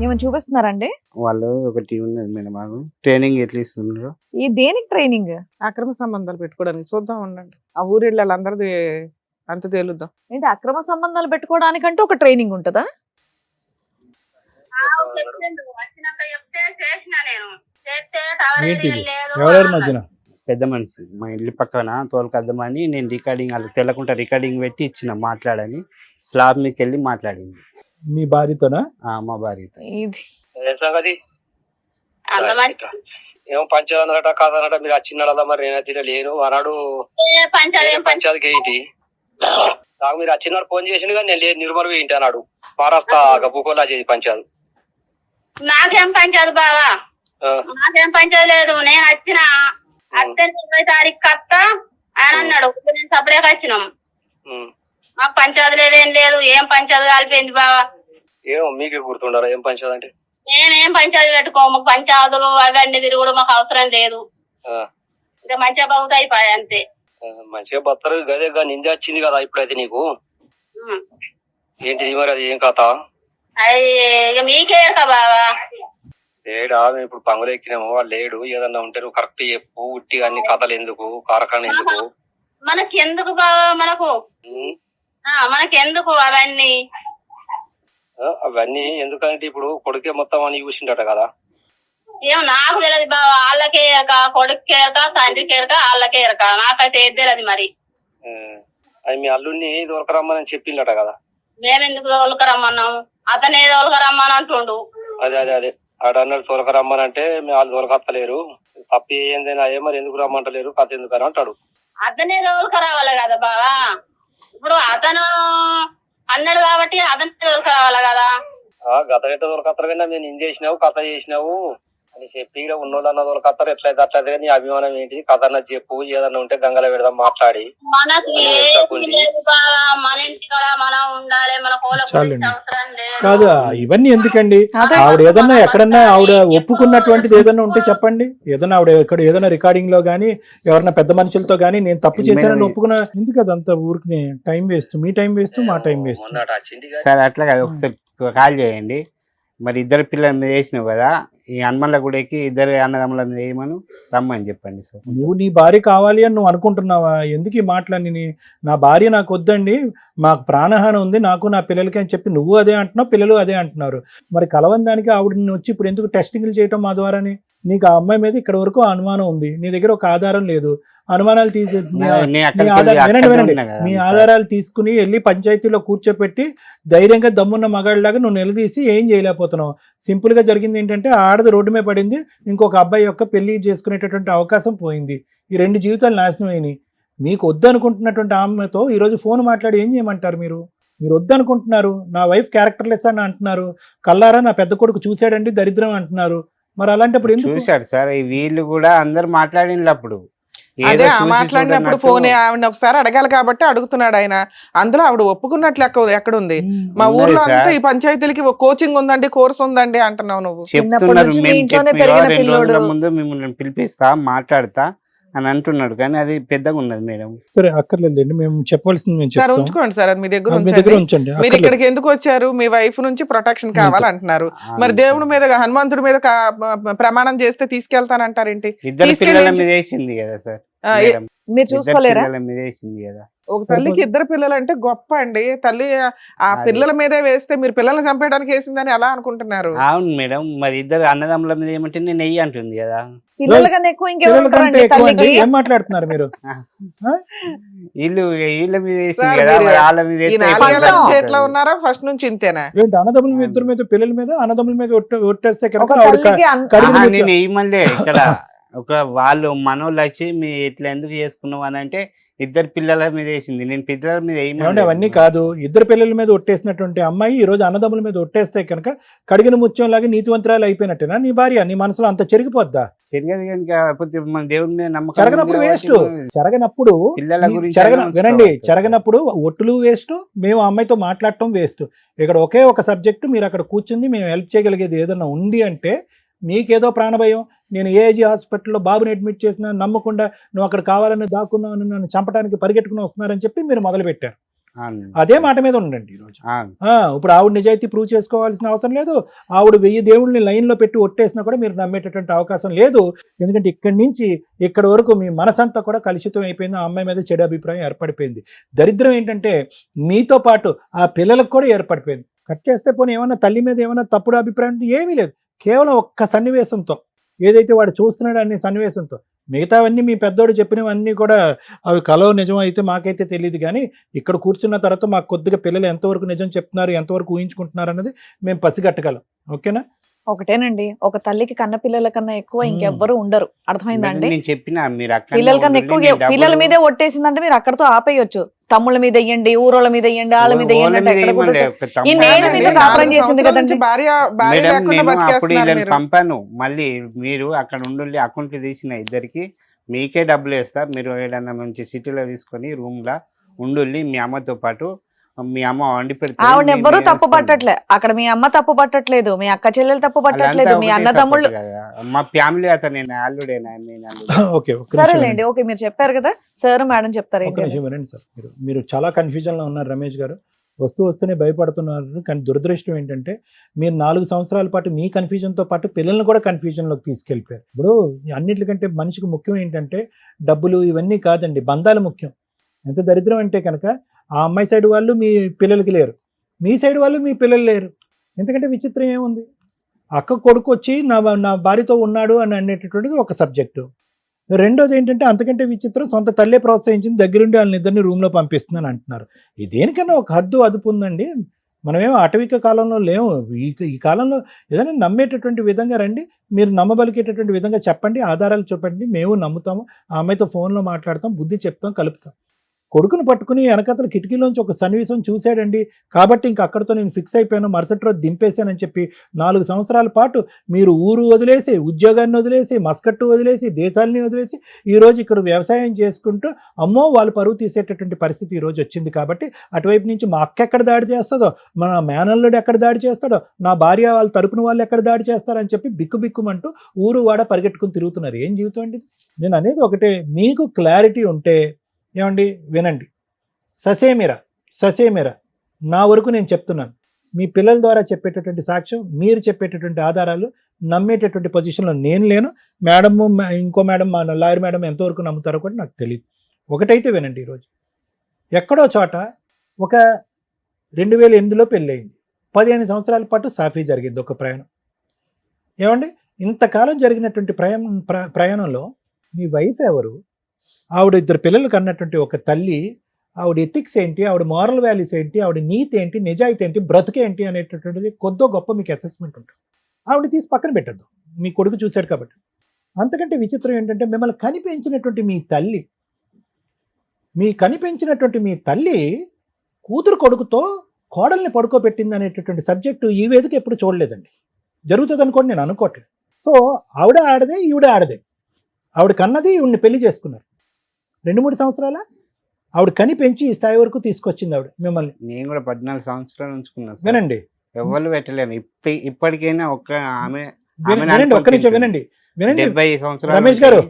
Speaker 1: ఏమైనా చూపిస్తున్నారండి?
Speaker 2: వాళ్ళు ఒకటి ఉన్నది మేడం, మాకు ట్రైనింగ్ ఎట్లా ఇస్తున్నారు.
Speaker 1: ఈ దేనికి ట్రైనింగ్?
Speaker 3: అక్రమ సంబంధాలు పెట్టుకోవడానికి. చూద్దాం ఉండండి, ఆ ఊరిళ్ళ వాళ్ళందరిది అంత తేలుద్దాం.
Speaker 1: ఏంటి అక్రమ సంబంధాలు పెట్టుకోవడానికంటే ఒక ట్రైనింగ్ ఉంటుందా?
Speaker 7: వచ్చినాక చెప్తే చేసిన నేను చేస్తే టవర్
Speaker 4: ఏంటి
Speaker 7: ఏరియా
Speaker 4: ఇది?
Speaker 7: లేదు
Speaker 4: ఎవరెవరి
Speaker 7: అన్నారు.
Speaker 4: మధ్యన?
Speaker 2: పెద్ద మనిషి మా ఇల్లు పక్కన తోలుకద్దామని నేను రికార్డింగ్ వాళ్ళకి తెల్లకుండా రికార్డింగ్ పెట్టి ఇచ్చిన మాట్లాడని. స్లాబ్ మీకు వెళ్ళి మాట్లాడింది
Speaker 4: మీ భార్యతోనా?
Speaker 2: మా భార్యతో.
Speaker 1: ఇది
Speaker 8: సంగతి
Speaker 7: అంత మంచి
Speaker 8: ఏమో పంచాయతీ కాదనట, మీరు వచ్చినాడా? మరి నేనైతే లేను అన్నాడు.
Speaker 7: పంచాయతీ
Speaker 8: పంచాయతీకి ఏంటి నాకు మీరు వచ్చినాడు ఫోన్ చేసిండు కానీ నేను లేదు, నిర్మల్ ఏంటి అన్నాడు. మహారాష్ట్ర గబ్బుకోలా చేసి పంచాయతీ.
Speaker 7: నాకేం పంచాయతీ బావా, నాకేం పంచాయతీ లేదు. నేను వచ్చిన అత్తే 20 తారీఖు కత్త అని అన్నాడు. నేను సపరేట్ వచ్చినాం. మాకు పంచాయతీ లేదేం లేదు. ఏం పంచాయతీ కలిపింది బావా?
Speaker 8: ఏమో మీకే గుర్తుండారా ఏం పంచాయతీ అంటే?
Speaker 7: నేనేం పంచాయతీ పెట్టుకో, మాకు పంచాయతీలు అవన్నీ తిరుగుడు మాకు అవసరం లేదు. ఇంకా మంచిగా బాగుతా అయిపోయాయి అంతే.
Speaker 8: మంచిగా బత్తరు గదే నింద వచ్చింది కదా ఇప్పుడైతే నీకు. ఏంటిది మరి అది ఏం కథ?
Speaker 7: అది ఇక మీకే కదా బావా.
Speaker 8: లేడా మేము ఇప్పుడు పంగులు ఎక్కినాము, వాడు లేడు. ఏదన్నా ఉంటే నువ్వు కరెక్ట్ చెప్పు. ఉట్టి అన్ని కథలు ఎందుకు, కారకాన్ని ఎందుకు?
Speaker 7: మనకెందుకు బావా, మనకెందుకు అవన్నీ?
Speaker 8: అవన్నీ ఎందుకంటే ఇప్పుడు కొడుకే మొత్తం అని చూసిండట కదా.
Speaker 7: ఏం నాకు తెలియదు బావా, వాళ్ళకే ఎరక, కొడుకు ఎరక, తండ్రికి ఎరక, వాళ్ళకే ఎరక. నాకైతే ఏది తెలియదు మరి.
Speaker 8: అది మీ అల్లుడిని దొరకరమ్మని చెప్పిండట కదా.
Speaker 7: మేమెందుకు తోలుకరమ్మన్నాము, అతనే తోలుకరమ్మని అంటుండు.
Speaker 8: అదే అదే అదే ఆడ అన్నాడు తోలకరమ్మని అంటే వాళ్ళు దొరకత్తలేరు, తప్పి ఏందైనా అయ్యే మరి ఎందుకు రమ్మంటలేరు, కథ ఎందుకు అని అంటాడు.
Speaker 7: అతనే తోలుకరావాలి కదా బావా. ఇప్పుడు అతను అన్నాడు కాబట్టి అతనే తోలుకరావాలి కదా.
Speaker 8: గత గట్ట దొరకత్తరు కానీ నేను ఇన్ చేసినావు కథ చేసినావు అని చెప్పి ఉన్నోళ్ళు అన్న దొరకత్తరు. ఎట్లయితే అట్లయితే నీ అభిమానం ఏంటి, కథ అన్న చెప్పు. ఏదన్నా ఉంటే గంగలో పెడదాం మాట్లాడి.
Speaker 7: మనకి ఏది లేదు బావా, మన ఇంటి కూడా మనం ఉండాలి, మన కోల
Speaker 4: చాలండి.
Speaker 7: అవసరం లేదు.
Speaker 4: కాదు ఇవన్నీ ఎందుకండి? ఆవిడ ఏదన్నా ఎక్కడన్నా ఆవిడ ఒప్పుకున్నటువంటిది ఏదన్నా ఉంటే చెప్పండి. ఏదన్నా ఆవిడ ఎక్కడ ఏదైనా రికార్డింగ్ లో గానీ ఎవరన్నా పెద్ద మనుషులతో గానీ నేను తప్పు చేశానని ఒప్పుకున్నా. ఎందుకు అదంతా ఊరికి టైం వేస్ట్, మీ టైం వేస్ట్, మా టైం వేస్ట్.
Speaker 8: మొన్నట వచ్చింది
Speaker 2: సార్ అట్లా కాదు, ఒకసారి కాల్ చేయండి. మరి ఇద్దరు పిల్లల మీద వేసినావు కదా, ఈ హనుమన్ల గుడికి ఇద్దరు అన్నదమ్ముల మీద వేయమని రమ్మని చెప్పండి సార్.
Speaker 4: నువ్వు నీ భార్య కావాలి అని నువ్వు అనుకుంటున్నావా? ఎందుకు ఈ మాటలన్నీ? నా భార్య నాకు వద్దండి, మాకు ప్రాణహాని ఉంది నాకు నా పిల్లలకి అని చెప్పి నువ్వు అదే అంటున్నావు, పిల్లలు అదే అంటున్నారు. మరి కలవని దానికి ఆవిడని వచ్చి ఇప్పుడు ఎందుకు టెస్టింగ్లు చేయటం మా ద్వారాని? నీకు ఆ అమ్మాయి మీద ఇక్కడ వరకు అనుమానం ఉంది, నీ దగ్గర ఒక ఆధారం లేదు. అనుమానాలు తీసే మీ ఆధారాలు తీసుకుని వెళ్ళి పంచాయతీలో కూర్చోపెట్టి ధైర్యంగా దమ్మున్న మగాళ్ళలాగా నువ్వు నిలదీసి ఏం చేయలేకపోతున్నావు. సింపుల్ గా జరిగింది ఏంటంటే ఆడది రోడ్డు మీద పడింది, ఇంకొక అబ్బాయి యొక్క పెళ్లి చేసుకునేటటువంటి అవకాశం పోయింది. ఈ 2 జీవితాలు నాశనం అయినాయి. మీకు వద్దనుకుంటున్నటువంటి ఆమెతో ఈరోజు ఫోన్ మాట్లాడి ఏం చేయమంటారు? మీరు వద్దనుకుంటున్నారు. నా వైఫ్ క్యారెక్టర్లెస్ అని అంటున్నారు. కల్లారా నా పెద్ద కొడుకు చూశాడండి దరిద్రం అంటున్నారు. మరి అలాంటప్పుడు ఎందుకు?
Speaker 2: చూశాడు సార్, వీళ్ళు కూడా అందరు మాట్లాడిన అప్పుడు
Speaker 3: అదే మాట్లాడినప్పుడు ఫోనే ఆవిడ ఒకసారి అడగాలి కాబట్టి అడుగుతున్నాడు ఆయన. అందులో ఆవిడ ఒప్పుకున్నట్లు ఎక్కడుంది? మా ఊర్లో అంతా ఈ పంచాయతీలకి కోచింగ్ ఉందండి, కోర్స్ ఉందండి అంటున్నావు నువ్వు.
Speaker 2: చెప్తున్నారు. ముందు మిమ్మల్ని పిలిపిస్తా మాట్లాడతా అని అంటున్నాడు, కానీ అది పెద్దగా ఉన్నది మేడం.
Speaker 4: సరే అక్కర్లేదండి, మేము చెప్పవలసింది మేము
Speaker 3: సార్
Speaker 4: చెప్తాం.
Speaker 3: ఉంచుకోండి సార్, అది మీ దగ్గర
Speaker 4: అది మీ దగ్గర
Speaker 3: ఉంచండి.
Speaker 4: ఉంచండి.
Speaker 3: మీరు
Speaker 4: అక్కర్లేదు.
Speaker 3: ఇక్కడికి ఎందుకు వచ్చారు? మీ వైఫ్ నుంచి ప్రొటెక్షన్ కావాలంటున్నారు. మరి దేవుడి మీద హనుమంతుడి మీద ప్రమాణం చేస్తే తీసుకెళ్తానంటారేంటి?
Speaker 2: ఇద్దరు పిల్లల మీద వేసింది కదా సార్ మేడం.
Speaker 1: మీరు చూసుకోలేరా?
Speaker 2: పిల్లల మీద వేసింది కదా.
Speaker 3: ఒక తల్లికి 2 పిల్లలు అంటే గొప్ప అండి. తల్లి ఆ పిల్లల మీదే వేస్తే మీరు పిల్లల్ని చంపేయడానికి వేసిందని ఎలా అనుకుంటున్నారు?
Speaker 2: అవును మేడం, మరి ఇద్దరు అన్నదమ్ముల మీద ఏమంటే నేను వెయ్యి అంటుంది కదా.
Speaker 1: పిల్లల కన్నా ఎక్కువ ఇంకెవరు
Speaker 4: పిల్లల కంటే
Speaker 1: ఉంటారండి
Speaker 4: ఎక్కువ అంటే
Speaker 1: తల్లికి?
Speaker 4: ఏం మాట్లాడుతున్నారు మీరు?
Speaker 2: వీళ్ళ మీద వేసింది
Speaker 3: సార్,
Speaker 2: కదా,
Speaker 3: మీరు
Speaker 2: మరి వాళ్ళ మీద
Speaker 3: ఈ
Speaker 2: వేస్తే
Speaker 3: 4 ఏళ్ల నుంచి
Speaker 2: ఎట్లా
Speaker 3: ఎట్లా ఉన్నారా? ఫస్ట్ నుంచి ఇంతేనా?
Speaker 4: ఏంటి అన్నదమ్ముల మీద ఇద్దరి మీద పిల్లల మీద అన్నదమ్ముల మీద ఒట్టేస్తే
Speaker 1: ఒక
Speaker 4: కనుక ఆవిడ
Speaker 1: తల్లికి
Speaker 4: కడిగిన
Speaker 2: నేను వేయమలే ఇక్కడ ఒక వాళ్ళు మనోళ్ళు వచ్చి మీ ఇట్లా ఎందుకు చేసుకున్నావు అని అంటే ఇద్దరు పిల్లల మీద వేసింది. నేను పిల్లల మీద
Speaker 4: ఏమంటే అవన్నీ కాదు, ఇద్దరు పిల్లల మీద ఒట్టేసినటువంటి అమ్మాయి ఈ రోజు అన్నదమ్ముల మీద ఒట్టేస్తే కనుక కడిగిన ముత్యం లాగా నీతివంతురాలు అయిపోయినట్టేనా నీ భార్య? నీ మనసులో అంత చెరిగిపోద్దా?
Speaker 2: తిరిగేది కాకపోతే మన దేవుడి మీద నమ్మకం
Speaker 4: చెరగనప్పుడు
Speaker 2: ఉంది
Speaker 4: వేస్ట్.
Speaker 2: కాబట్టి
Speaker 4: చెరగనప్పుడు
Speaker 2: పిల్లల గురించి
Speaker 4: వినండి,
Speaker 2: ఆలోచించుకోవాలి.
Speaker 4: చెరగనప్పుడు ఒట్టులు వేస్ట్, మేము ఆ అమ్మాయితో మాట్లాడటం వేస్ట్. ఇక్కడ ఒకే ఒక సబ్జెక్టు, మీరు అక్కడ కూర్చుంది మేము హెల్ప్ చేయగలిగేది ఏదైనా ఉంది అంటే మీకేదో ప్రాణభయం. నేను ఏజీ హాస్పిటల్లో బాబుని అడ్మిట్ చేసినా నమ్మకుండా నువ్వు అక్కడ కావాలని దాక్కున్నావు, నన్ను చంపడానికి పరిగెట్టుకుని వస్తున్నారని చెప్పి మీరు మొదలు పెట్టారు.
Speaker 2: అవును.
Speaker 4: అదే మాట మీద ఉండండి ఈరోజు.
Speaker 2: అవును.
Speaker 4: ఇప్పుడు ఆవిడ నిజాయితీ ప్రూవ్ చేసుకోవాల్సిన అవసరం లేదు. ఆవిడ 1000 దేవుళ్ళని లైన్లో పెట్టి ఒట్టేసినా కూడా మీరు నమ్మేటటువంటి అవకాశం లేదు. ఎందుకంటే ఇక్కడి నుంచి ఇక్కడి వరకు మీ మనసంతా కూడా కలుషితం అయిపోయింది. ఆ అమ్మాయి మీద చెడు అభిప్రాయం ఏర్పడిపోయింది. దరిద్రం ఏంటంటే మీతో పాటు ఆ పిల్లలకు కూడా ఏర్పడిపోయింది. కట్ చేస్తే పోనీ ఏమన్నా తల్లి మీద ఏమన్నా తప్పుడు అభిప్రాయం అంటే ఏమీ లేదు. కేవలం ఒక్క సన్నివేశంతో, ఏదైతే వాడు చూస్తున్నాడు అనే సన్నివేశంతో, మిగతావన్నీ మీ పెద్దోడు చెప్పినవన్నీ కూడా అవి కలో నిజం అయితే మాకైతే తెలియదు. కానీ ఇక్కడ కూర్చున్న తర్వాత మాకు కొద్దిగా పిల్లలు ఎంతవరకు నిజం చెప్తున్నారు, ఎంతవరకు ఊహించుకుంటున్నారు అన్నది మేము పసిగట్టగలం. ఓకేనా?
Speaker 1: ఒకటేనండి, ఒక తల్లికి కన్న పిల్లల కన్నా ఎక్కువ ఇంకెవ్వరు ఉండరు. అర్థమైందండి?
Speaker 2: నేను చెప్పిన మీరు అక్కడ
Speaker 1: పిల్లల కన్నా ఎక్కువ పిల్లల మీదే ఒట్టేసిందంటే మీరు అక్కడతో ఆపేయొచ్చు. తమ్ముళ్ళ మీద వెయ్యండి, ఊరోళ్ళ మీద వెయ్యండి, వాళ్ళ మీద వెయ్యండి అంటే ఎక్కడ కుదురుతుంది? ఇన్నేళ్ళు మీతో కాపురం చేసింది కదండి.
Speaker 3: భార్య
Speaker 2: మేడం
Speaker 3: లేకుండా
Speaker 2: నేను అప్పుడు
Speaker 3: బతికేస్తున్నారు
Speaker 2: వీళ్ళని
Speaker 3: మీరు.
Speaker 2: పంపాను. మళ్ళీ మీరు అక్కడ ఉండి అకౌంట్ తీసిన ఇద్దరికి మీకే డబ్బులు వేస్తా, మీరు ఏదైనా మంచి సిటీలో తీసుకొని రూమ్ లా ఉండి మీ అమ్మతో పాటు మీ అమ్మ వండి పెడితే
Speaker 1: ఆవిడ ఎవ్వరూ తప్పు పట్టట్లే. అక్కడ మీ అమ్మ తప్పు పట్టట్లేదు, మీ అక్క చెల్లెలు తప్పు పట్టట్లేదు, మీ అన్నదమ్ముళ్ళు.
Speaker 2: మా ఫ్యామిలీ అతను నేను అల్లుడే.
Speaker 4: ఓకే,
Speaker 1: సరేలేండి, ఓకే మీరు చెప్పారు కదా సార్, మేడం చెప్తారు
Speaker 4: ఒక నిమిషం వినండి సార్. మీరు చాలా కన్ఫ్యూజన్లో ఉన్నారు రమేష్ గారు. వస్తూనే భయపడుతున్నారు. కానీ దురదృష్టం ఏంటంటే మీరు 4 సంవత్సరాల పాటు మీ కన్ఫ్యూజన్తో పాటు పిల్లల్ని కూడా కన్ఫ్యూజన్లోకి తీసుకెళ్ళిపోయారు. ఇప్పుడు అన్నిటికంటే మనిషికి ముఖ్యం ఏంటంటే డబ్బులు ఇవన్నీ కాదండి, బంధాలు ముఖ్యం. ఎంత దరిద్రం అంటే కనుక ఆ అమ్మాయి సైడ్ వాళ్ళు మీ పిల్లలకి లేరు, మీ సైడ్ వాళ్ళు మీ పిల్లలు లేరు. ఎందుకంటే విచిత్రం ఏముంది? అక్క కొడుకు వచ్చి నా భార్యతో ఉన్నాడు అని అనేటటువంటిది ఒక సబ్జెక్టు. రెండోది ఏంటంటే అంతకంటే విచిత్రం, సొంత తల్లే ప్రోత్సహించింది, దగ్గరుండి వాళ్ళని ఇద్దరిని రూమ్లో పంపిస్తుందని అంటున్నారు. దేనికన్నా ఒక హద్దు అదుపు ఉందండి. మనమేమో అటవిక కాలంలో లేవు. ఈ కాలంలో ఏదైనా నమ్మేటటువంటి విధంగా రండి, మీరు నమ్మబలికేటటువంటి విధంగా చెప్పండి, ఆధారాలు చూపండి, మేము నమ్ముతాము. ఆ అమ్మాయితో ఫోన్లో మాట్లాడతాం, బుద్ధి చెప్తాం, కలుపుతాం. కొడుకును పట్టుకుని వెనకతల కిటికీలోంచి ఒక సన్నివేశం చూశాడండి కాబట్టి ఇంక అక్కడితో నేను ఫిక్స్ అయిపోయాను, మరుసటి రోజు దింపేశానని చెప్పి 4 సంవత్సరాల పాటు మీరు ఊరు వదిలేసి, ఉద్యోగాన్ని వదిలేసి, మస్కట్టు వదిలేసి, దేశాలని వదిలేసి ఈరోజు ఇక్కడ వ్యవసాయం చేసుకుంటూ అమ్మో వాళ్ళు పరువు తీసేటటువంటి పరిస్థితి ఈరోజు వచ్చింది. కాబట్టి అటువైపు నుంచి మా అక్క ఎక్కడ దాడి చేస్తుందో, మన మేనల్లుడు ఎక్కడ దాడి చేస్తాడో, నా భార్య వాళ్ళ తరపున వాళ్ళు ఎక్కడ దాడి చేస్తారని చెప్పి బిక్కుబిక్కుమంటూ ఊరు వాడ పరిగెట్టుకుని తిరుగుతున్నారు. ఏం జీవితం అండి? నేను అనేది ఒకటే, మీకు క్లారిటీ ఉంటే ఏమండి వినండి. ససేమిరా నా వరకు నేను చెప్తున్నాను. మీ పిల్లల ద్వారా చెప్పేటటువంటి సాక్ష్యం, మీరు చెప్పేటటువంటి ఆధారాలు నమ్మేటటువంటి పొజిషన్లో నేను లేను. మేడము ఇంకో మేడం, మా లాయర్ మేడం ఎంతవరకు నమ్ముతారో కూడా నాకు తెలియదు. ఒకటైతే వినండి, ఈరోజు ఎక్కడో చోట ఒక 2008లో పెళ్ళయింది, 15 సంవత్సరాల పాటు సాఫీ జరిగింది ఒక ప్రయాణం. ఏమండి ఇంతకాలం జరిగినటువంటి ప్రయాణంలో మీ వైఫ్ ఎవరు, ఆవిడ 2 పిల్లలకు అన్నటువంటి ఒక తల్లి, ఆవిడ ఎథిక్స్ ఏంటి, ఆవిడ మారల్ వాల్యూస్ ఏంటి, ఆవిడ నీతి ఏంటి, నిజాయితీ ఏంటి, బ్రతుకేంటి అనేటటువంటిది కొద్దో గొప్ప మీకు అసెస్మెంట్ ఉంటుంది. ఆవిడ తీసి పక్కన పెట్టద్దు, మీ కొడుకు చూశాడు కాబట్టి. అంతకంటే విచిత్రం ఏంటంటే మిమ్మల్ని కనిపించినటువంటి మీ తల్లి కూతురు కొడుకుతో కోడల్ని పడుకోబెట్టింది అనేటటువంటి సబ్జెక్టు ఈ వేదిక ఎప్పుడు చూడలేదండి. జరుగుతుంది అనుకోండి, నేను అనుకోవట్లేదు. సో ఆవిడ ఆడదే, ఈవిడ ఆడదే. ఆవిడ కన్నది, ఈవిడిని పెళ్లి చేసుకున్నారు. 2-3 సంవత్సరాల ఆవిడ కని పెంచి ఈ స్థాయి వరకు తీసుకొచ్చింది ఆవిడ మిమ్మల్ని.
Speaker 2: నేను కూడా 14 సంవత్సరాలు ఉంచుకున్నాను.
Speaker 4: వినండి,
Speaker 2: ఎవరు పెట్టలేను. ఇప్పటికైనా ఒక్క ఆమె
Speaker 4: వినండి, ఒక్క నిమిషం వినండి.
Speaker 2: 70 సంవత్సరాలు
Speaker 4: రమేష్ గారు,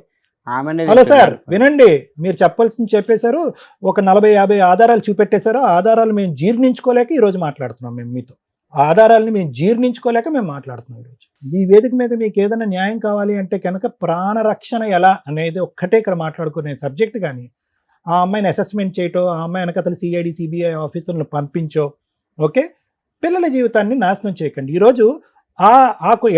Speaker 4: హలో సార్, వినండి. మీరు చెప్పాల్సింది చెప్పేశారు, ఒక 40-50 ఆధారాలు చూపెట్టేశారు. ఆధారాలు మేము జీర్ణించుకోలేక ఈరోజు మాట్లాడుతున్నాం. మేము మీతో ఆధారాలని మేము జీర్ణించుకోలేక మేము మాట్లాడుతున్నాం ఈరోజు. ఈ వేదిక మీద మీకు ఏదైనా న్యాయం కావాలి అంటే కనుక ప్రాణరక్షణ ఎలా అనేది ఒక్కటే ఇక్కడ మాట్లాడుకునే సబ్జెక్ట్. కానీ ఆ అమ్మాయిని అసెస్మెంట్ చేయటో, ఆ అమ్మాయి వెనకతలు సిఐడి సిబిఐ ఆఫీసర్లను పంపించో, ఓకే, పిల్లల జీవితాన్ని నాశనం చేయకండి. ఈరోజు ఆ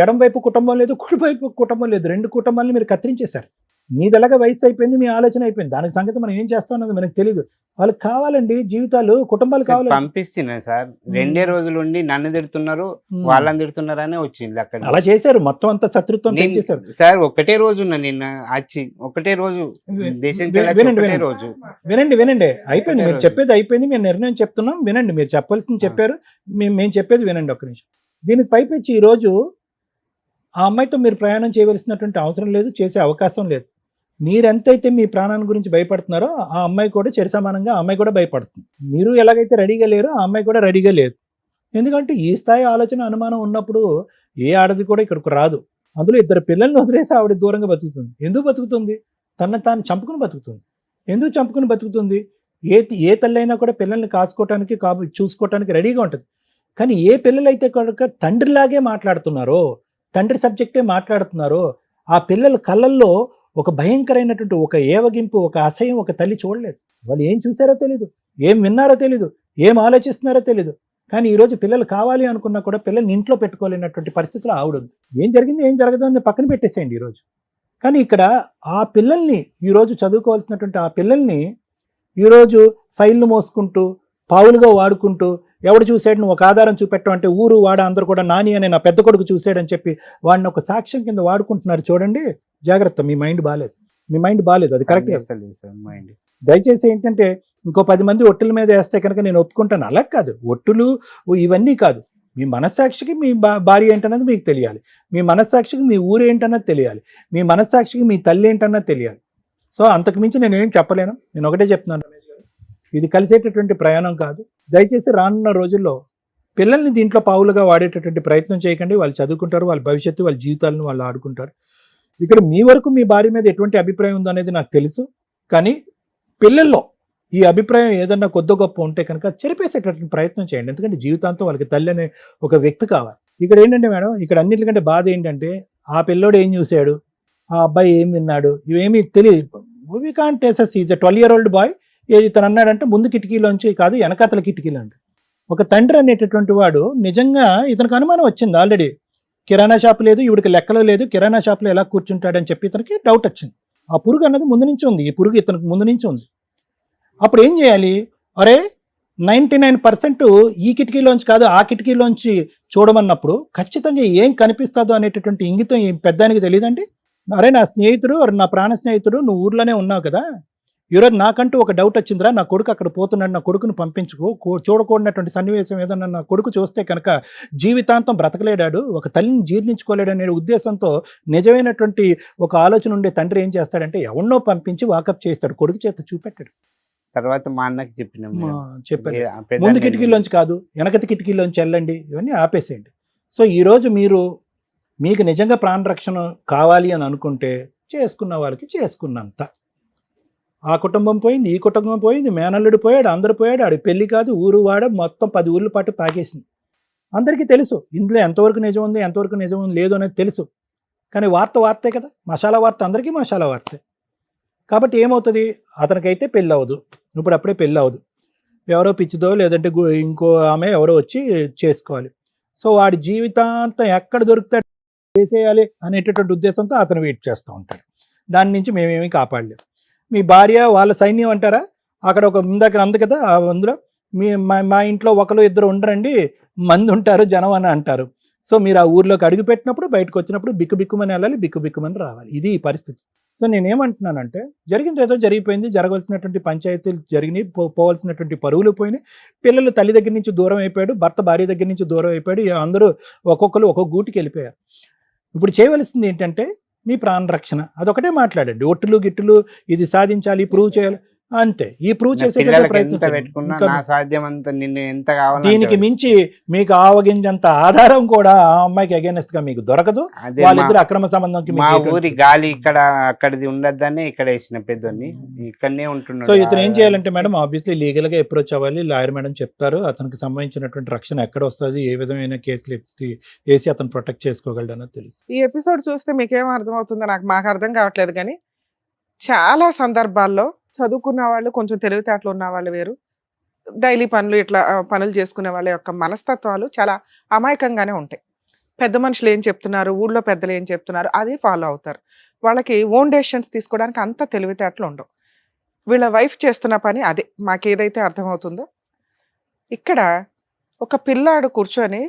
Speaker 4: ఎడం వైపు కుటుంబం లేదు, కుడి వైపు కుటుంబం లేదు, 2 కుటుంబాలని మీరు కత్తిరించేశారు. మీదలాగా వయసు అయిపోయింది, మీ ఆలోచన అయిపోయింది, దానికి సంగతి మనం ఏం చేస్తాం అన్నది మనకు తెలియదు. వాళ్ళకి కావాలండి జీవితాలు, కుటుంబాలు
Speaker 2: సార్
Speaker 4: కావాలి.
Speaker 2: పంపిస్తున్నా సార్, 2 రోజులు ఉండి నన్ను తిడుతున్నారు వాళ్ళని తిడుతున్నారనే వచ్చింది అక్కడ.
Speaker 4: అలా చేశారు, మొత్తం అంతా శత్రుత్వం పెంచేశారు.
Speaker 2: సార్ ఒకటే రోజు ఉన్నా నిన్న వచ్చి, ఒకటే రోజు దేశానికి వెళ్ళొచ్చి
Speaker 4: వినండి,
Speaker 2: ఒకటే
Speaker 4: వినండి.
Speaker 2: రోజు.
Speaker 4: వినండి అయిపోయింది, మీరు
Speaker 2: రోజు.
Speaker 4: చెప్పేది అయిపోయింది, మేము నిర్ణయం చెప్తున్నాం వినండి. మీరు చెప్పాల్సింది చెప్పారు, మేము చెప్పేది వినండి ఒక్క నిమిషం. దీనికి పైపెచ్చి ఈ రోజు ఆ అమ్మాయితో మీరు ప్రయాణం చేయవలసినటువంటి అవసరం లేదు, చేసే అవకాశం లేదు. మీరెంతైతే మీ ప్రాణాన్ని గురించి భయపడుతున్నారో ఆ అమ్మాయి కూడా సమానంగా ఆ అమ్మాయి కూడా భయపడుతుంది. మీరు ఎలాగైతే రెడీగా లేరో ఆ అమ్మాయి కూడా రెడీగా లేదు. ఎందుకంటే ఈ స్థాయి ఆలోచన అనుమానం ఉన్నప్పుడు ఏ ఆడది కూడా ఇక్కడికి రాదు. అందులో 2 పిల్లల్ని వదిలేసి ఆవిడ దూరంగా బతుకుతుంది. ఎందుకు బతుకుతుంది? తనను తాను చంపుకుని బతుకుతుంది. ఎందుకు చంపుకుని బతుకుతుంది? ఏ తల్లి అయినా కూడా పిల్లల్ని కాసుకోవటానికి చూసుకోవటానికి రెడీగా ఉంటుంది. కానీ ఏ పిల్లలైతే కనుక తండ్రిలాగే మాట్లాడుతున్నారో, తండ్రి సబ్జెక్టే మాట్లాడుతున్నారో, ఆ పిల్లల కళ్ళల్లో ఒక భయంకరమైనటువంటి ఒక ఏవగింపు, ఒక అసహ్యం ఒక తల్లి చూడలేదు. వాళ్ళు ఏం చూసారో తెలీదు, ఏం విన్నారో తెలీదు, ఏం ఆలోచిస్తున్నారో తెలీదు. కానీ ఈరోజు పిల్లలు కావాలి అనుకున్నా కూడా పిల్లల్ని ఇంట్లో పెట్టుకోలేనటువంటి పరిస్థితులు ఆవిడుంది. ఏం జరిగింది ఏం జరగదు అని పక్కన పెట్టేసేయండి ఈరోజు. కానీ ఇక్కడ ఆ పిల్లల్ని ఈరోజు చదువుకోవాల్సినటువంటి ఆ పిల్లల్ని ఈరోజు ఫైళ్ళు మోసుకుంటూ పావులుగా వాడుకుంటూ, ఎవడు చూసాడు నువ్వు ఒక ఆధారం చూపెట్టడం అంటే ఊరు వాడ అందరూ కూడా నాని అనే నా పెద్ద కొడుకు చూసాడని చెప్పి వాడిని ఒక సాక్ష్యం కింద వాడుకుంటున్నారు. చూడండి, జాగ్రత్త, మీ మైండ్ బాగాలేదు, అది కరెక్ట్. దయచేసి ఏంటంటే ఇంకో 10 మంది ఒట్టుల మీద వేస్తే కనుక నేను ఒప్పుకుంటాను. అలా కాదు, ఒట్టులు ఇవన్నీ కాదు. మీ మనస్సాక్షికి మీ భార్య ఏంటన్నది మీకు తెలియాలి, మీ మనస్సాక్షికి మీ ఊరు ఏంటన్నది తెలియాలి, మీ మనస్సాక్షికి మీ తల్లి ఏంటన్నది తెలియాలి. సో అంతకు మించి నేను ఏం చెప్పలేను. నేను ఒకటే చెప్తున్నాను రమేష్ గారు, ఇది కలిసేటటువంటి ప్రయాణం కాదు. దయచేసి రానున్న రోజుల్లో పిల్లల్ని దీంట్లో పావులుగా వాడేటటువంటి ప్రయత్నం చేయకండి. వాళ్ళు చదువుకుంటారు, వాళ్ళ భవిష్యత్తు, వాళ్ళ జీవితాలను వాళ్ళు ఆడుకుంటారు. ఇక్కడ మీ వరకు మీ భార్య మీద ఎటువంటి అభిప్రాయం ఉందో అనేది నాకు తెలుసు. కానీ పిల్లల్లో ఈ అభిప్రాయం ఏదన్నా కొద్ది గొప్ప ఉంటే కనుక చెరిపేసేటటువంటి ప్రయత్నం చేయండి. ఎందుకంటే జీవితాంతం వాళ్ళకి తల్లి అనే ఒక వ్యక్తి కావాలి. ఇక్కడ ఏంటంటే మేడం, ఇక్కడ అన్నిటికంటే బాధ ఏంటంటే ఆ పిల్లోడు ఏం చూశాడు, ఆ అబ్బాయి ఏం విన్నాడు, ఇవేమీ తెలియదు. We can't assess. Is a 12-year-old boy. ఇతను అన్నాడంటే ముందు కిటికీలోంచి కాదు వెనకాతల కిటికీలోంచి. ఒక తండ్రి అనేటటువంటి వాడు నిజంగా ఇతనికి అనుమానం వచ్చింది. ఆల్రెడీ కిరాణా షాప్ లేదు, ఇవిడికి లెక్కలో లేదు, కిరాణా షాప్లో ఎలా కూర్చుంటాడని చెప్పి ఇతనికి డౌట్ వచ్చింది. ఆ పురుగు అన్నది ముందు నుంచి ఉంది, ఈ పురుగు ఇతనికి ముందు నుంచి ఉంది. అప్పుడు ఏం చేయాలి? అరే 99% ఈ కిటికీలోంచి కాదు ఆ కిటికీలోంచి చూడమన్నప్పుడు ఖచ్చితంగా ఏం కనిపిస్తుందో అనేటటువంటి ఇంగితం ఈ పెద్దానికి తెలియదండి. అరే నా స్నేహితుడు, నా ప్రాణ స్నేహితుడు, నువ్వు ఊర్లోనే ఉన్నావు కదా, ఈరోజు నాకంటూ ఒక డౌట్ వచ్చిందిరా, నా కొడుకు అక్కడ పోతున్నాడు, నా కొడుకును పంపించుకో, చూడకూడనటువంటి సన్నివేశం ఏదన్నా నా కొడుకు చూస్తే కనుక జీవితాంతం బ్రతకలేడాడు, ఒక తల్లిని జీర్ణించుకోలేడు అనే ఉద్దేశంతో నిజమైనటువంటి ఒక ఆలోచన ఉండే తండ్రి ఏం చేస్తాడంటే ఎవరినో పంపించి వాకప్ చేస్తాడు, కొడుకు చేత చూపెట్టాడు.
Speaker 2: తర్వాత మా అన్నకి చెప్పినాం,
Speaker 4: చెప్పారు ముందు కిటికీలోంచి కాదు వెనకటి కిటికీలోంచి వెళ్ళండి, ఇవన్నీ ఆపేసేయండి. సో ఈరోజు మీకు నిజంగా ప్రాణరక్షణ కావాలి అని అనుకుంటే చేసుకున్న వాళ్ళకి చేసుకున్నంత. ఆ కుటుంబం పోయింది, ఈ కుటుంబం పోయింది, మేనల్లుడు పోయాడు, అందరు పోయాడు, ఆడి పెళ్లి కాదు ఊరు వాడ మొత్తం 10 ఊర్ల పాటు పాకేసింది. అందరికీ తెలుసు ఇందులో ఎంతవరకు నిజం ఉంది ఎంతవరకు నిజం లేదు అనేది తెలుసు. కానీ వార్తే కదా, మసాలా వార్త అందరికీ మసాలా వార్తే. కాబట్టి ఏమవుతుంది, అతనికైతే పెళ్ళి అవ్వదు, ఇప్పుడు అప్పుడే పెళ్ళి అవ్వదు, ఎవరో పిచ్చిదో లేదంటే ఇంకో ఆమె ఎవరో వచ్చి చేసుకోవాలి. సో వాడి జీవితాంతం ఎక్కడ దొరుకుతాడు చేసేయాలి అనేటటువంటి ఉద్దేశంతో అతను వెయిట్ చేస్తూ ఉంటాడు. దాని నుంచి మేమేమీ కాపాడలేము. మీ భార్య వాళ్ళ సైన్యం అంటారా, అక్కడ ఒక ఇందాక అంది కదా, అందులో మా ఇంట్లో 1-2 ఉండరండి, మంది ఉంటారు జనం అని అంటారు. సో మీరు ఆ ఊర్లోకి అడుగు పెట్టినప్పుడు బయటకు వచ్చినప్పుడు బిక్కుమని వెళ్ళాలి, బిక్కుమని రావాలి. ఇది ఈ పరిస్థితి. సో నేనేమంటున్నానంటే జరిగింది ఏదో జరిగిపోయింది, జరగాల్సినటువంటి పంచాయతీలు జరిగినాయి, పోవాల్సినటువంటి పరువులు పోయినాయి, పిల్లలు తల్లి దగ్గర నుంచి దూరం అయిపోయాడు, భర్త భార్య దగ్గర నుంచి దూరం అయిపోయాడు, అందరూ ఒక్కొక్కరు ఒక్కొక్క గూటికి వెళ్ళిపోయారు. ఇప్పుడు చేయవలసింది ఏంటంటే మీ ప్రాణరక్షణ, అదొకటే మాట్లాడండి. ఒట్టులు గిట్టులు ఇది సాధించాలి, ప్రూవ్ చేయాలి, అంతే. ఈ ప్రూవ్ చేసే దీనికి మించి మీకు ఆవగింజంత ఆధారం కూడా ఆ అమ్మాయికి అగేనెస్ట్ గా మీకు దొరకదు. వాళ్ళిద్దరు అక్రమ సంబంధంకి
Speaker 2: మా ఊరి గాలి ఇక్కడ అక్కడిది ఉండద్దని ఇక్కడ వేసిన పెద్దోని ఇక్కడనే ఉంటున్నాడు.
Speaker 4: సో ఇతను ఏం చేయాలంటే మేడం ఆబ్వియస్లీ లీగల్ గా అప్రోచ్ అవ్వాలి. లాయర్ మేడం చెప్తారు అతనికి సంబంధించినటువంటి రక్షణ ఎక్కడ వస్తుంది, ఏ విధమైన కేసులు వేసి అతను ప్రొటెక్ట్ చేసుకోగలడు అన్నది తెలుసు.
Speaker 3: ఈ ఎపిసోడ్ చూస్తే మీకేం అర్థమవుతుందో మాకు అర్థం కావట్లేదు. కానీ చాలా సందర్భాల్లో చదువుకున్న వాళ్ళు, కొంచెం తెలివితేటలు ఉన్న వాళ్ళు వేరు, డైలీ పనులు చేసుకునే వాళ్ళ యొక్క మనస్తత్వాలు చాలా అమాయకంగానే ఉంటాయి. పెద్ద మనుషులు ఏం చెప్తున్నారు, ఊళ్ళో పెద్దలు ఏం చెప్తున్నారు, అదే ఫాలో అవుతారు. వాళ్ళకి ఓన్ డెసిషన్స్ తీసుకోవడానికి అంత తెలివితేటలు ఉండవు. వీళ్ళ వైఫ్ చేస్తున్న పని అదే. మాకేదైతే అర్థమవుతుందో ఇక్కడ ఒక పిల్లాడు కూర్చొని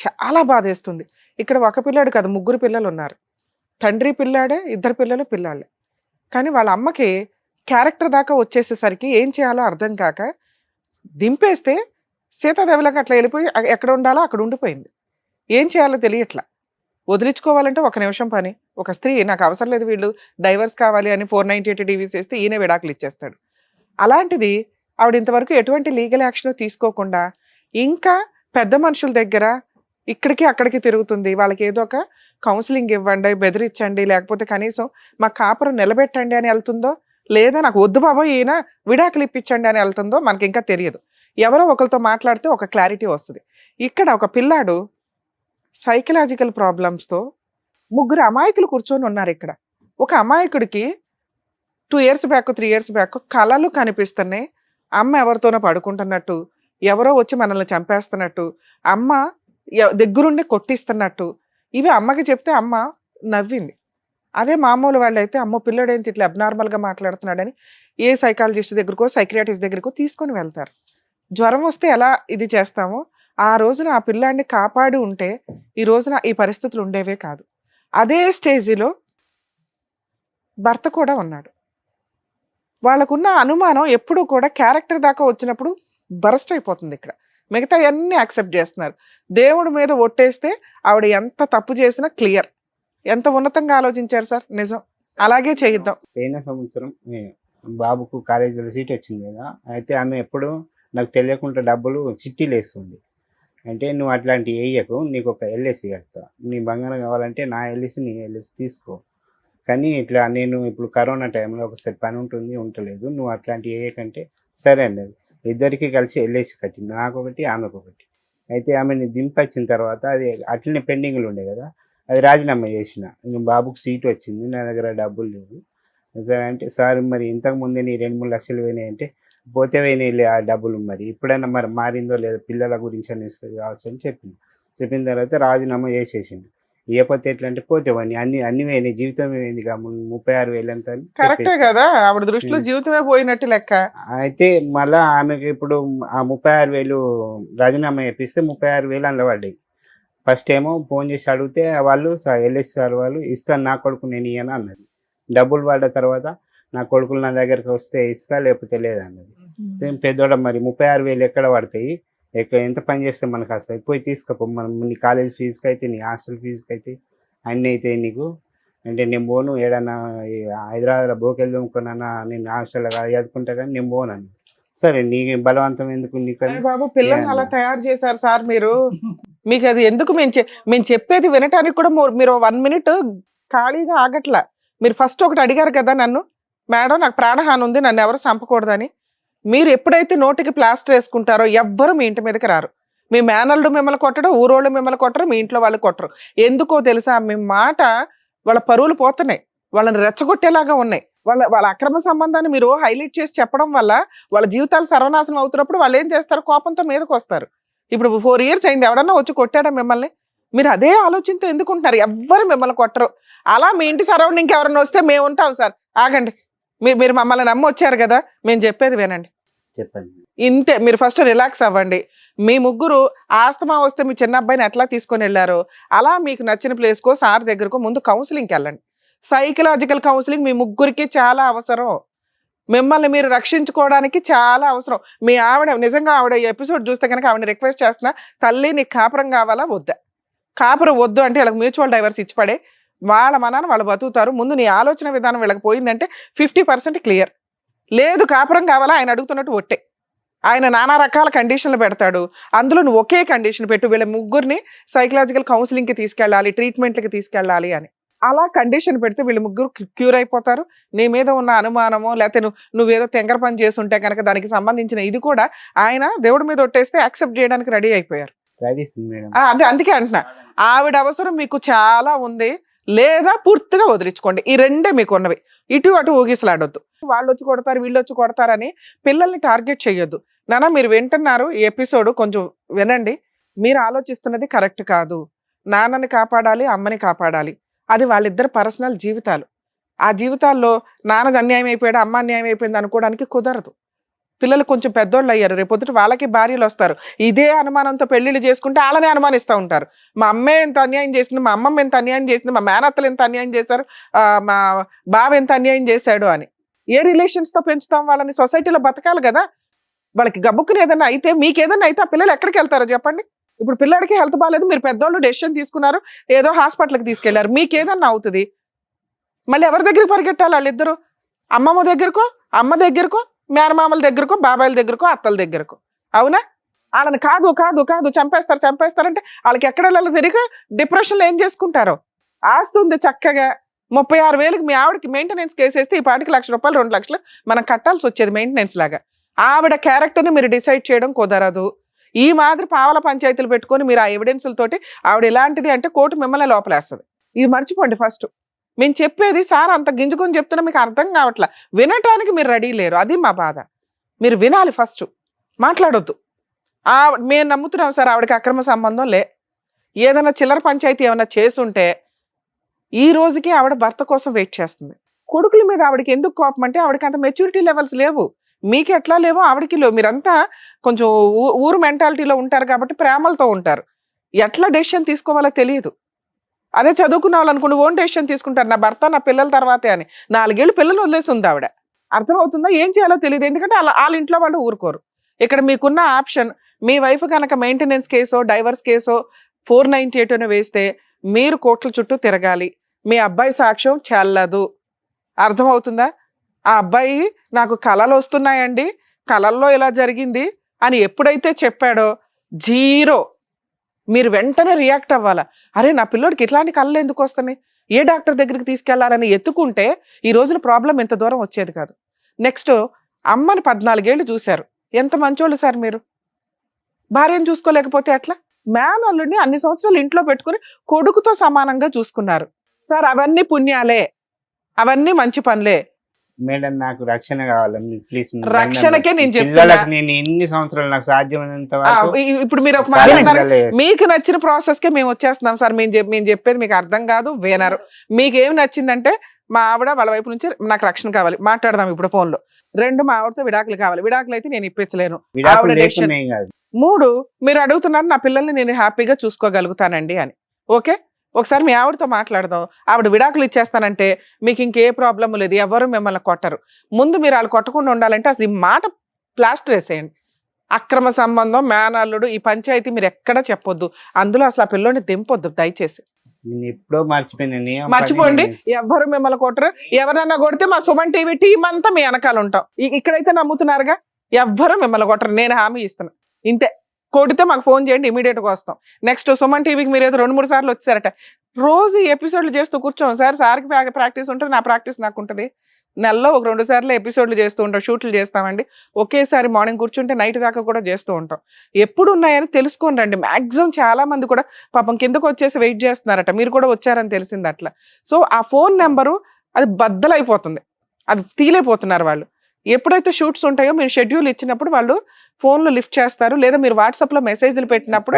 Speaker 3: చాలా బాధేస్తుంది. ఇక్కడ ఒక పిల్లాడు కాదు, 3 పిల్లలు ఉన్నారు. తండ్రి పిల్లాడే, 2 పిల్లలు పిల్లాళ్ళే. కానీ వాళ్ళ అమ్మకి క్యారెక్టర్ దాకా వచ్చేసేసరికి ఏం చేయాలో అర్థం కాక దింపేస్తే సీతాదేవిలాగా అట్లా వెళ్ళిపోయి ఎక్కడ ఉండాలో అక్కడ ఉండిపోయింది. ఏం చేయాలో తెలియట్లా. వదిలించుకోవాలంటే 1 నిమిషం పని. ఒక స్త్రీ నాకు అవసరం లేదు వీళ్ళు డైవర్స్ కావాలి అని 498 డివిస్ వేస్తే ఈయన విడాకులు ఇచ్చేస్తాడు. అలాంటిది ఆవిడ ఇంతవరకు ఎటువంటి లీగల్ యాక్షన్ తీసుకోకుండా ఇంకా పెద్ద మనుషుల దగ్గర ఇక్కడికి అక్కడికి తిరుగుతుంది. వాళ్ళకి ఏదో ఒక కౌన్సిలింగ్ ఇవ్వండి, బెదిరించండి, లేకపోతే కనీసం మా కాపురం నిలబెట్టండి అని వెళ్తుందో, లేదా నాకు వద్దు బాబోయ్ ఈయన విడాకులు ఇప్పించండి అని వెళ్తుందో మనకి ఇంకా తెలియదు. ఎవరో ఒకరితో మాట్లాడితే ఒక క్లారిటీ వస్తుంది. ఇక్కడ ఒక పిల్లాడు సైకలాజికల్ ప్రాబ్లమ్స్తో 3 అమాయకులు కూర్చొని ఉన్నారు ఇక్కడ. ఒక అమాయకుడికి 2 years బ్యాక్ 3 years బ్యాక్ కళలు కనిపిస్తున్నాయి. అమ్మ ఎవరితోనో పడుకుంటున్నట్టు, ఎవరో వచ్చి మనల్ని చంపేస్తున్నట్టు, అమ్మ దగ్గరుండి కొట్టిస్తున్నట్టు. ఇవి అమ్మకి చెప్తే అమ్మ నవ్వింది. అదే మామూలు వాళ్ళు అయితే అమ్మో పిల్లడు ఏంటి ఇట్లా అబ్నార్మల్గా మాట్లాడుతున్నాడని ఏ సైకాలజిస్ట్ దగ్గరకో సైక్రియాటిస్ట్ దగ్గరకో తీసుకొని వెళ్తారు. జ్వరం వస్తే ఎలా ఇది చేస్తామో ఆ రోజున ఆ పిల్లాడిని కాపాడి ఉంటే ఈ రోజున ఈ పరిస్థితులు ఉండేవే కాదు. అదే స్టేజిలో భర్త కూడా ఉన్నాడు. వాళ్ళకున్న అనుమానం ఎప్పుడూ కూడా క్యారెక్టర్ దాకా వచ్చినప్పుడు బరస్ట్ అయిపోతుంది. ఇక్కడ మిగతా అన్నీ యాక్సెప్ట్ చేస్తున్నారు. దేవుడి మీద ఒట్టేస్తే ఆవిడ ఎంత తప్పు చేసినా క్లియర్. ఎంత ఉన్నతంగా ఆలోచించారు సార్, నిజం. అలాగే చేయిద్దాం.
Speaker 2: పోయిన సంవత్సరం బాబుకు కాలేజీలో సీట్ వచ్చింది కదా, అయితే ఆమె ఎప్పుడు నాకు తెలియకుండా డబ్బులు చిట్టీలు వేస్తుంది. అంటే నువ్వు అట్లాంటివి వేయకు, నీకు ఒక ఎల్ఐసి కడతా, నీ బంగారం కావాలంటే నా ఎల్ఐసి నీ ఎల్ఐసి తీసుకో, కానీ ఇట్లా నేను ఇప్పుడు కరోనా టైంలో ఒకసారి పని ఉంటుంది ఉండలేదు, నువ్వు అట్లాంటివి వేయకంటే సరే అన్నది. ఇద్దరికి కలిసి ఎల్ఐసి కట్టింది, నాకు ఒకటి ఆమెకు ఒకటి. అయితే ఆమెని దింపొచ్చిన తర్వాత అది అట్లనే పెండింగ్లు ఉండే కదా, అది రాజీనామా చేసిన. ఇంక బాబుకు సీట్ వచ్చింది, నా దగ్గర డబ్బులు లేవు సరే అంటే, సార్ మరి ఇంతకుముందే నీ 2-3 లక్షలు పోయినాయి అంటే, పోతే పోయినాయి ఆ డబ్బులు, మరి ఇప్పుడైనా మరి మారిందో లేదో పిల్లల గురించి అని ఇస్తుంది కావచ్చు అని చెప్పింది. చెప్పిన తర్వాత రాజీనామా చేసేసిండు. ఇవ్వకపోతే ఎట్లా అంటే పోతేవని అన్ని పోయినాయి, జీవితం పోయింది, 36,000 అంత
Speaker 3: కరెక్టే కదా, ఆవిడ దృష్టిలో జీవితమే పోయినట్టు లెక్క.
Speaker 2: అయితే మళ్ళా ఆమెకి ఇప్పుడు ఆ 36,000 రాజీనామా చేపిస్తే 36,000 అందులో పడ్డాయి. ఫస్ట్ ఏమో ఫోన్ చేసి అడిగితే వాళ్ళు ఎల్ఎస్ సార్ వాళ్ళు ఇస్తాను నా కొడుకు నేను ఇయ్యను అన్నది. డబ్బులు పడ్డ తర్వాత నా కొడుకులు నా దగ్గరికి వస్తే ఇస్తా లేకపోతే లేదన్నది. పెద్దోడ మరి 36,000 ఎక్కడ పడతాయి, ఎంత పని చేస్తే మనకు వస్తాయి, పోయి తీసుకోపో, మనం నీ కాలేజ్ ఫీజుకి అయితే నీ హాస్టల్ ఫీజుకి అయితే అన్నీ అయితే నీకు అంటే నేను పోను, ఏడన్నా హైదరాబాద్లో బోకెళ్ళి దొంగకున్నా నేను హాస్టల్లో చదువుకుంటా కానీ నేను పోనని. సరే నీ బలవంతం ఎందుకు నీకు
Speaker 3: బాబు, పిల్లల్ని అలా తయారు చేశారు సార్ మీరు. మీకు అది ఎందుకు మేము చెప్పేది వినటానికి కూడా మీరు 1 minute ఖాళీగా ఆగట్లా. మీరు ఫస్ట్ ఒకటి అడిగారు కదా నన్ను, మేడం నాకు ప్రాణహాని ఉంది, నన్ను ఎవరు చంపకూడదని. మీరు ఎప్పుడైతే నోటికి ప్లాస్టర్ వేసుకుంటారో ఎవ్వరు మీ ఇంటి మీదకి రారు. మీ మేనల్లు మిమ్మల్ని కొట్టడం, ఊరోళ్ళు మిమ్మల్ని కొట్టరు, మీ ఇంట్లో వాళ్ళు కొట్టరు. ఎందుకో తెలుసా, మీ మాట వాళ్ళ పరువులు పోతున్నాయి, వాళ్ళని రెచ్చగొట్టేలాగా ఉన్నాయి. వాళ్ళ అక్రమ సంబంధాన్ని మీరు హైలైట్ చేసి చెప్పడం వల్ల వాళ్ళ జీవితాలు సర్వనాశనం అవుతున్నప్పుడు వాళ్ళు ఏం చేస్తారు, కోపంతో మీదకి వస్తారు. ఇప్పుడు 4 years అయింది, ఎవడన్నా వచ్చి కొట్టాడా మిమ్మల్ని? మీరు అదే ఆలోచనతో ఎందుకుంటున్నారు? ఎవ్వరు మిమ్మల్ని కొట్టరు. అలా మీ ఇంటి సరౌండింగ్కి ఎవరన్నా వస్తే మేము ఉంటాం సార్. ఆగండి, మీరు మమ్మల్ని నమ్మి వచ్చారు కదా, మేము చెప్పేది వినండి.
Speaker 2: చెప్పండి
Speaker 3: ఇంతే, మీరు ఫస్ట్ రిలాక్స్ అవ్వండి. మీ ముగ్గురు ఆస్తమా వస్తే మీ చిన్న అబ్బాయిని ఎట్లా తీసుకొని వెళ్ళారో అలా మీకు నచ్చిన ప్లేస్కో సార్ దగ్గరకో ముందు కౌన్సిలింగ్కి వెళ్ళండి. సైకలాజికల్ కౌన్సిలింగ్ మీ ముగ్గురికి చాలా అవసరం. మిమ్మల్ని మీరు రక్షించుకోవడానికి చాలా అవసరం. మీ ఆవిడ నిజంగా ఆవిడ ఎపిసోడ్ చూస్తే కనుక ఆవిడ రిక్వెస్ట్ చేస్తున్నా, తల్లి నీకు కాపురం కావాలా వద్దా? కాపురం వద్దు అంటే వీళ్ళకి మ్యూచువల్ డైవర్స్ ఇచ్చి పడే, వాళ్ళ మనాన్ని వాళ్ళు బతుకుతారు. ముందు నీ ఆలోచన విధానం వీళ్ళకి పోయిందంటే 50% క్లియర్. లేదు కాపురం కావాలా, ఆయన అడుగుతున్నట్టు ఒట్టే. ఆయన నానా రకాల కండిషన్లు పెడతాడు, అందులో నువ్వు ఒకే కండిషన్ పెట్టు, వీళ్ళ ముగ్గురిని సైకలాజికల్ కౌన్సిలింగ్కి తీసుకెళ్ళాలి, ట్రీట్మెంట్కి తీసుకెళ్ళాలి అని. అలా కండిషన్ పెడితే వీళ్ళు ముగ్గురు క్యూర్ అయిపోతారు. నీ మీద ఉన్న అనుమానమో లేకపోతే నువ్వేదో తెంగర పని చేసి ఉంటే కనుక దానికి సంబంధించిన ఇది కూడా ఆయన దేవుడి మీద ఒట్టేస్తే యాక్సెప్ట్ చేయడానికి రెడీ అయిపోయారు. అదే అందుకే అంటున్నా, ఆవిడ అవసరం మీకు చాలా ఉంది, లేదా పూర్తిగా వదిలించుకోండి. ఈ రెండే మీకు ఉన్నవి. ఇటు అటు ఊగిసలాడొద్దు. వాళ్ళు వచ్చి కొడతారు, వీళ్ళు వచ్చి కొడతారని పిల్లల్ని టార్గెట్ చేయొద్దు. నాన్న మీరు వింటున్నారు, ఈ ఎపిసోడ్ కొంచెం వినండి. మీరు ఆలోచిస్తున్నది కరెక్ట్ కాదు. నాన్నని కాపాడాలి, అమ్మని కాపాడాలి. అది వాళ్ళిద్దరు పర్సనల్ జీవితాలు. ఆ జీవితాల్లో నాన్నది అన్యాయం అయిపోయాడు, అమ్మ అన్యాయం అయిపోయింది అనుకోవడానికి కుదరదు. పిల్లలు కొంచెం పెద్దోళ్ళు అయ్యారు, రేపొద్దుట వాళ్ళకి భార్యలు వస్తారు. ఇదే అనుమానంతో పెళ్లిళ్ళు చేసుకుంటే వాళ్ళని అనుమానిస్తూ ఉంటారు. మా అమ్మే ఎంత అన్యాయం చేసింది, మా అమ్మమ్మ ఎంత అన్యాయం చేసింది, మా మేనత్తలు ఎంత అన్యాయం చేశారు, మా బావ ఎంత అన్యాయం చేశాడు అని. ఏ రిలేషన్స్ తో పెంచుతాం వాళ్ళని? సొసైటీలో బతకాలి కదా. వాళ్ళకి గబ్బుక్కుని ఏదైనా అయితే, మీకు ఏదైనా అయితే ఆ పిల్లలు ఎక్కడికి వెళ్తారో చెప్పండి. ఇప్పుడు పిల్లడికి హెల్త్ బాగాలేదు, మీరు పెద్దోళ్ళు డెసిషన్ తీసుకున్నారు, ఏదో హాస్పిటల్కి తీసుకెళ్లారు, మీకు ఏదన్నా అవుతుంది, మళ్ళీ ఎవరి దగ్గరికి పరిగెట్టాలి? వాళ్ళిద్దరు అమ్మమ్మ దగ్గరకో, అమ్మ దగ్గరకో, మేనమామల దగ్గరకో, బాబాయిల దగ్గరకో, అత్తల దగ్గరకో. అవునా? వాళ్ళని కాదు కాదు కాదు చంపేస్తారంటే వాళ్ళకి ఎక్కడ వెళ్ళాలో తిరిగి డిప్రెషన్లో ఏం చేసుకుంటారో. ఆస్తి ఉంది చక్కగా, 36,000కి మీ ఆవిడకి మెయింటెనెన్స్ కేసేస్తే ఈ పాటికి ₹1,00,000 2 లక్షలు మనం కట్టాల్సి వచ్చేది మెయింటెనెన్స్ లాగా. ఆవిడ క్యారెక్టర్ని మీరు డిసైడ్ చేయడం కుదరదు. ఈ మాదిరి పావల పంచాయతీలు పెట్టుకొని మీరు ఆ ఎవిడెన్స్లతోటి ఆవిడ ఎలాంటిది అంటే కోర్టు మిమ్మల్ని లోపలేస్తుంది. ఇది మర్చిపోండి ఫస్ట్. మేము చెప్పేది సార్ అంత గింజుకొని చెప్తున్నా మీకు అర్థం కావట్లా, వినటానికి మీరు రెడీ లేరు. అది మా బాధ. మీరు వినాలి ఫస్ట్, మాట్లాడొద్దు. మేము నమ్ముతున్నాం సార్ ఆవిడకి అక్రమ సంబంధం లే. ఏదైనా చిల్లర పంచాయతీ ఏమైనా చేసుంటే ఈ రోజుకి ఆవిడ భర్త కోసం వెయిట్ చేస్తుంది. కొడుకుల మీద ఆవిడకి ఎందుకు కోపం అంటే ఆవిడకి అంత మెచ్యూరిటీ లెవెల్స్ లేవు. మీకు ఎట్లా లేవో ఆవిడకి లేవు. మీరంతా కొంచెం ఊరు మెంటాలిటీలో ఉంటారు కాబట్టి ప్రేమలతో ఉంటారు. ఎట్లా డెసిషన్ తీసుకోవాలో తెలియదు. అదే చదువుకున్న వాళ్ళు అనుకోండి ఓన్ డెసిషన్ తీసుకుంటారు, నా భర్త నా పిల్లల తర్వాతే అని. 4 ఏళ్ళు పిల్లలు వదిలేసి ఉంది ఆవిడ. అర్థమవుతుందా? ఏం చేయాలో తెలియదు. ఎందుకంటే వాళ్ళ ఇంట్లో వాళ్ళు ఊరుకోరు. ఇక్కడ మీకున్న ఆప్షన్, మీ వైఫ్ కనుక మెయింటెనెన్స్ కేసో డైవర్స్ కేసో 498 వేస్తే మీరు కోర్టుల చుట్టూ తిరగాలి. మీ అబ్బాయి సాక్ష్యం చెల్లదు. అర్థమవుతుందా? ఆ అబ్బాయి నాకు కళలు వస్తున్నాయండి, కళల్లో ఇలా జరిగింది అని ఎప్పుడైతే చెప్పాడో 0. మీరు వెంటనే రియాక్ట్ అవ్వాలా. అరే నా పిల్లోడికి ఇట్లాంటి కళలు ఎందుకు వస్తున్నాయి, ఏ డాక్టర్ దగ్గరికి తీసుకెళ్లాలని ఎత్తుకుంటే ఈ రోజున ప్రాబ్లం ఎంత దూరం వచ్చేది కాదు. నెక్స్ట్, అమ్మని 14 ఏళ్ళు చూశారు, ఎంత మంచోళ్ళు సార్ మీరు. భార్యను చూసుకోలేకపోతే ఎట్లా? మేనల్లుడిని అన్ని సంవత్సరాలు ఇంట్లో పెట్టుకుని కొడుకుతో సమానంగా చూసుకున్నారు సార్. అవన్నీ పుణ్యాలే, అవన్నీ మంచి పనులే.
Speaker 2: మేడం నాకు రక్షణ కావాలి ప్లీజ్.
Speaker 3: రక్షణకే నేను చెప్తున్నా.
Speaker 2: నేను ఎన్ని సంవత్సరాలు నాకు సాధ్యమైనంత
Speaker 3: ఇప్పుడు మీరు ఒక మాట అన్నారు, మీకు నచ్చిన ప్రాసెస్ కే మేము వచ్చేస్తున్నాం సార్. మేము చెప్పేది మీకు అర్థం కాదు, వినరు. మీకు ఏమి నచ్చిందంటే మా ఆవిడ వాళ్ళ వైపు నుంచి నాకు రక్షణ కావాలి, మాట్లాడదాం ఇప్పుడు ఫోన్ లో. 2, మా ఆవిడతో విడాకులు కావాలి, విడాకులు అయితే నేను ఇప్పించలేను. 3, మీరు అడుగుతున్నారు నా పిల్లల్ని నేను హ్యాపీగా చూసుకోగలుగుతానండి అని. ఓకే, ఒకసారి మీ ఆవిడతో మాట్లాడదాం. ఆవిడ విడాకులు ఇచ్చేస్తానంటే మీకు ఇంకే ప్రాబ్లం లేదు, ఎవరు మిమ్మల్ని కొట్టరు. ముందు మీరు వాళ్ళు కొట్టకుండా ఉండాలంటే అసలు ఈ మాట ప్లాస్టర్ వేసేయండి. అక్రమ సంబంధం, మేనల్లుడు, ఈ పంచాయతీ మీరు ఎక్కడా చెప్పొద్దు. అందులో అసలు ఆ పిల్లోని దింపొద్దు దయచేసి.
Speaker 2: ఎప్పుడో
Speaker 3: మర్చిపోండి, ఎవ్వరు మిమ్మల్ని కొట్టరు. ఎవరన్నా కొడితే మా సుమన్ టీవీ టీం అంతా మీ వెనకాల ఉంటాం. ఇక్కడైతే నమ్ముతున్నారుగా, ఎవ్వరు మిమ్మల్ని కొట్టరు, నేను హామీ ఇస్తున్నా. ఇంతే, కొడితే మాకు ఫోన్ చేయండి, ఇమీడియట్ గా వస్తాం. నెక్స్ట్, సుమన్ టీవీకి మీరు ఏదో 2-3 సార్లు వచ్చారట. రోజు ఎపిసోడ్లు చేస్తూ కూర్చోం సార్. సార్కి ప్రాక్టీస్ ఉంటుంది, నా ప్రాక్టీస్ నాకు ఉంటుంది. నెలలో 1-2 సార్లు ఎపిసోడ్లు చేస్తూ ఉంటాం, షూట్లు చేస్తామండి. ఒకేసారి మార్నింగ్ కూర్చుంటే నైట్ దాకా కూడా చేస్తూ ఉంటాం. ఎప్పుడు ఉన్నాయని తెలుసుకొని రండి. మాక్సిమం చాలా మంది కూడా పాపం కిందకు వచ్చేసి వెయిట్ చేస్తున్నారట, మీరు కూడా వచ్చారని తెలిసింది అట్లా. సో ఆ ఫోన్ నెంబరు అది బద్దలైపోతుంది, అది తీలేపోతున్నారు వాళ్ళు. ఎప్పుడైతే షూట్స్ ఉంటాయో మీరు షెడ్యూల్ ఇచ్చినప్పుడు వాళ్ళు ఫోన్లు లిఫ్ట్ చేస్తారు, లేదా మీరు వాట్సాప్ లో మెసేజ్లు పెట్టినప్పుడు